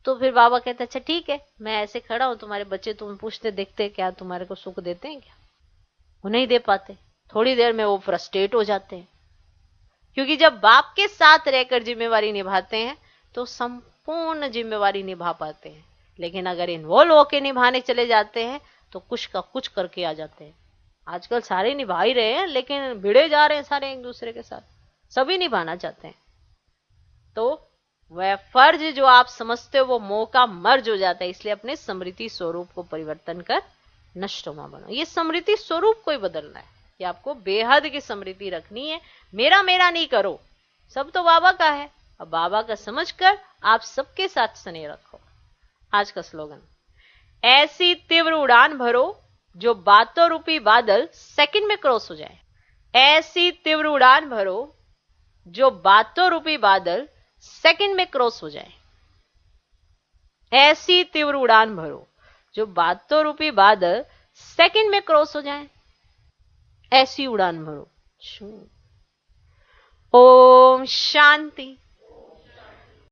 तो फिर बाबा कहते हैं, अच्छा ठीक है, मैं ऐसे खड़ा हूं, तुम्हारे बच्चे तुम्हें पूछते देखते क्या तुम्हारे को सुख देते हैं क्या? वो नहीं दे पाते। थोड़ी देर में वो फ्रस्ट्रेट हो जाते हैं, क्योंकि जब बाप के साथ रहकर जिम्मेवारी निभाते हैं तो संपूर्ण जिम्मेवारी निभा पाते हैं। लेकिन अगर इन्वॉल्व होके निभाने चले जाते हैं तो कुछ का कुछ करके आ जाते हैं। आजकल सारे निभा ही रहे हैं, लेकिन भिड़े जा रहे हैं सारे एक दूसरे के साथ, सभी निभाना चाहते हैं। तो वह फर्ज जो आप समझते हो वो मोह का मर्ज हो जाता है। इसलिए अपने स्मृति स्वरूप को परिवर्तन कर नष्ट मोह बनो। ये स्मृति स्वरूप को ही बदलना है कि आपको बेहद की स्मृति रखनी है। मेरा मेरा नहीं करो, सब तो बाबा का है। अब बाबा का समझकर आप सबके साथ स्नेह रखो। आज का स्लोगन, ऐसी तीव्र उड़ान भरो जो बातों रूपी बादल सेकंड में क्रॉस हो जाए। ऐसी तीव्र उड़ान भरो जो बातों रूपी बादल सेकंड में क्रॉस हो जाए। ऐसी तीव्र उड़ान भरो जो बातों रूपी बादल सेकंड में क्रॉस हो जाए। ऐसी उड़ान भरो। ओम शांति।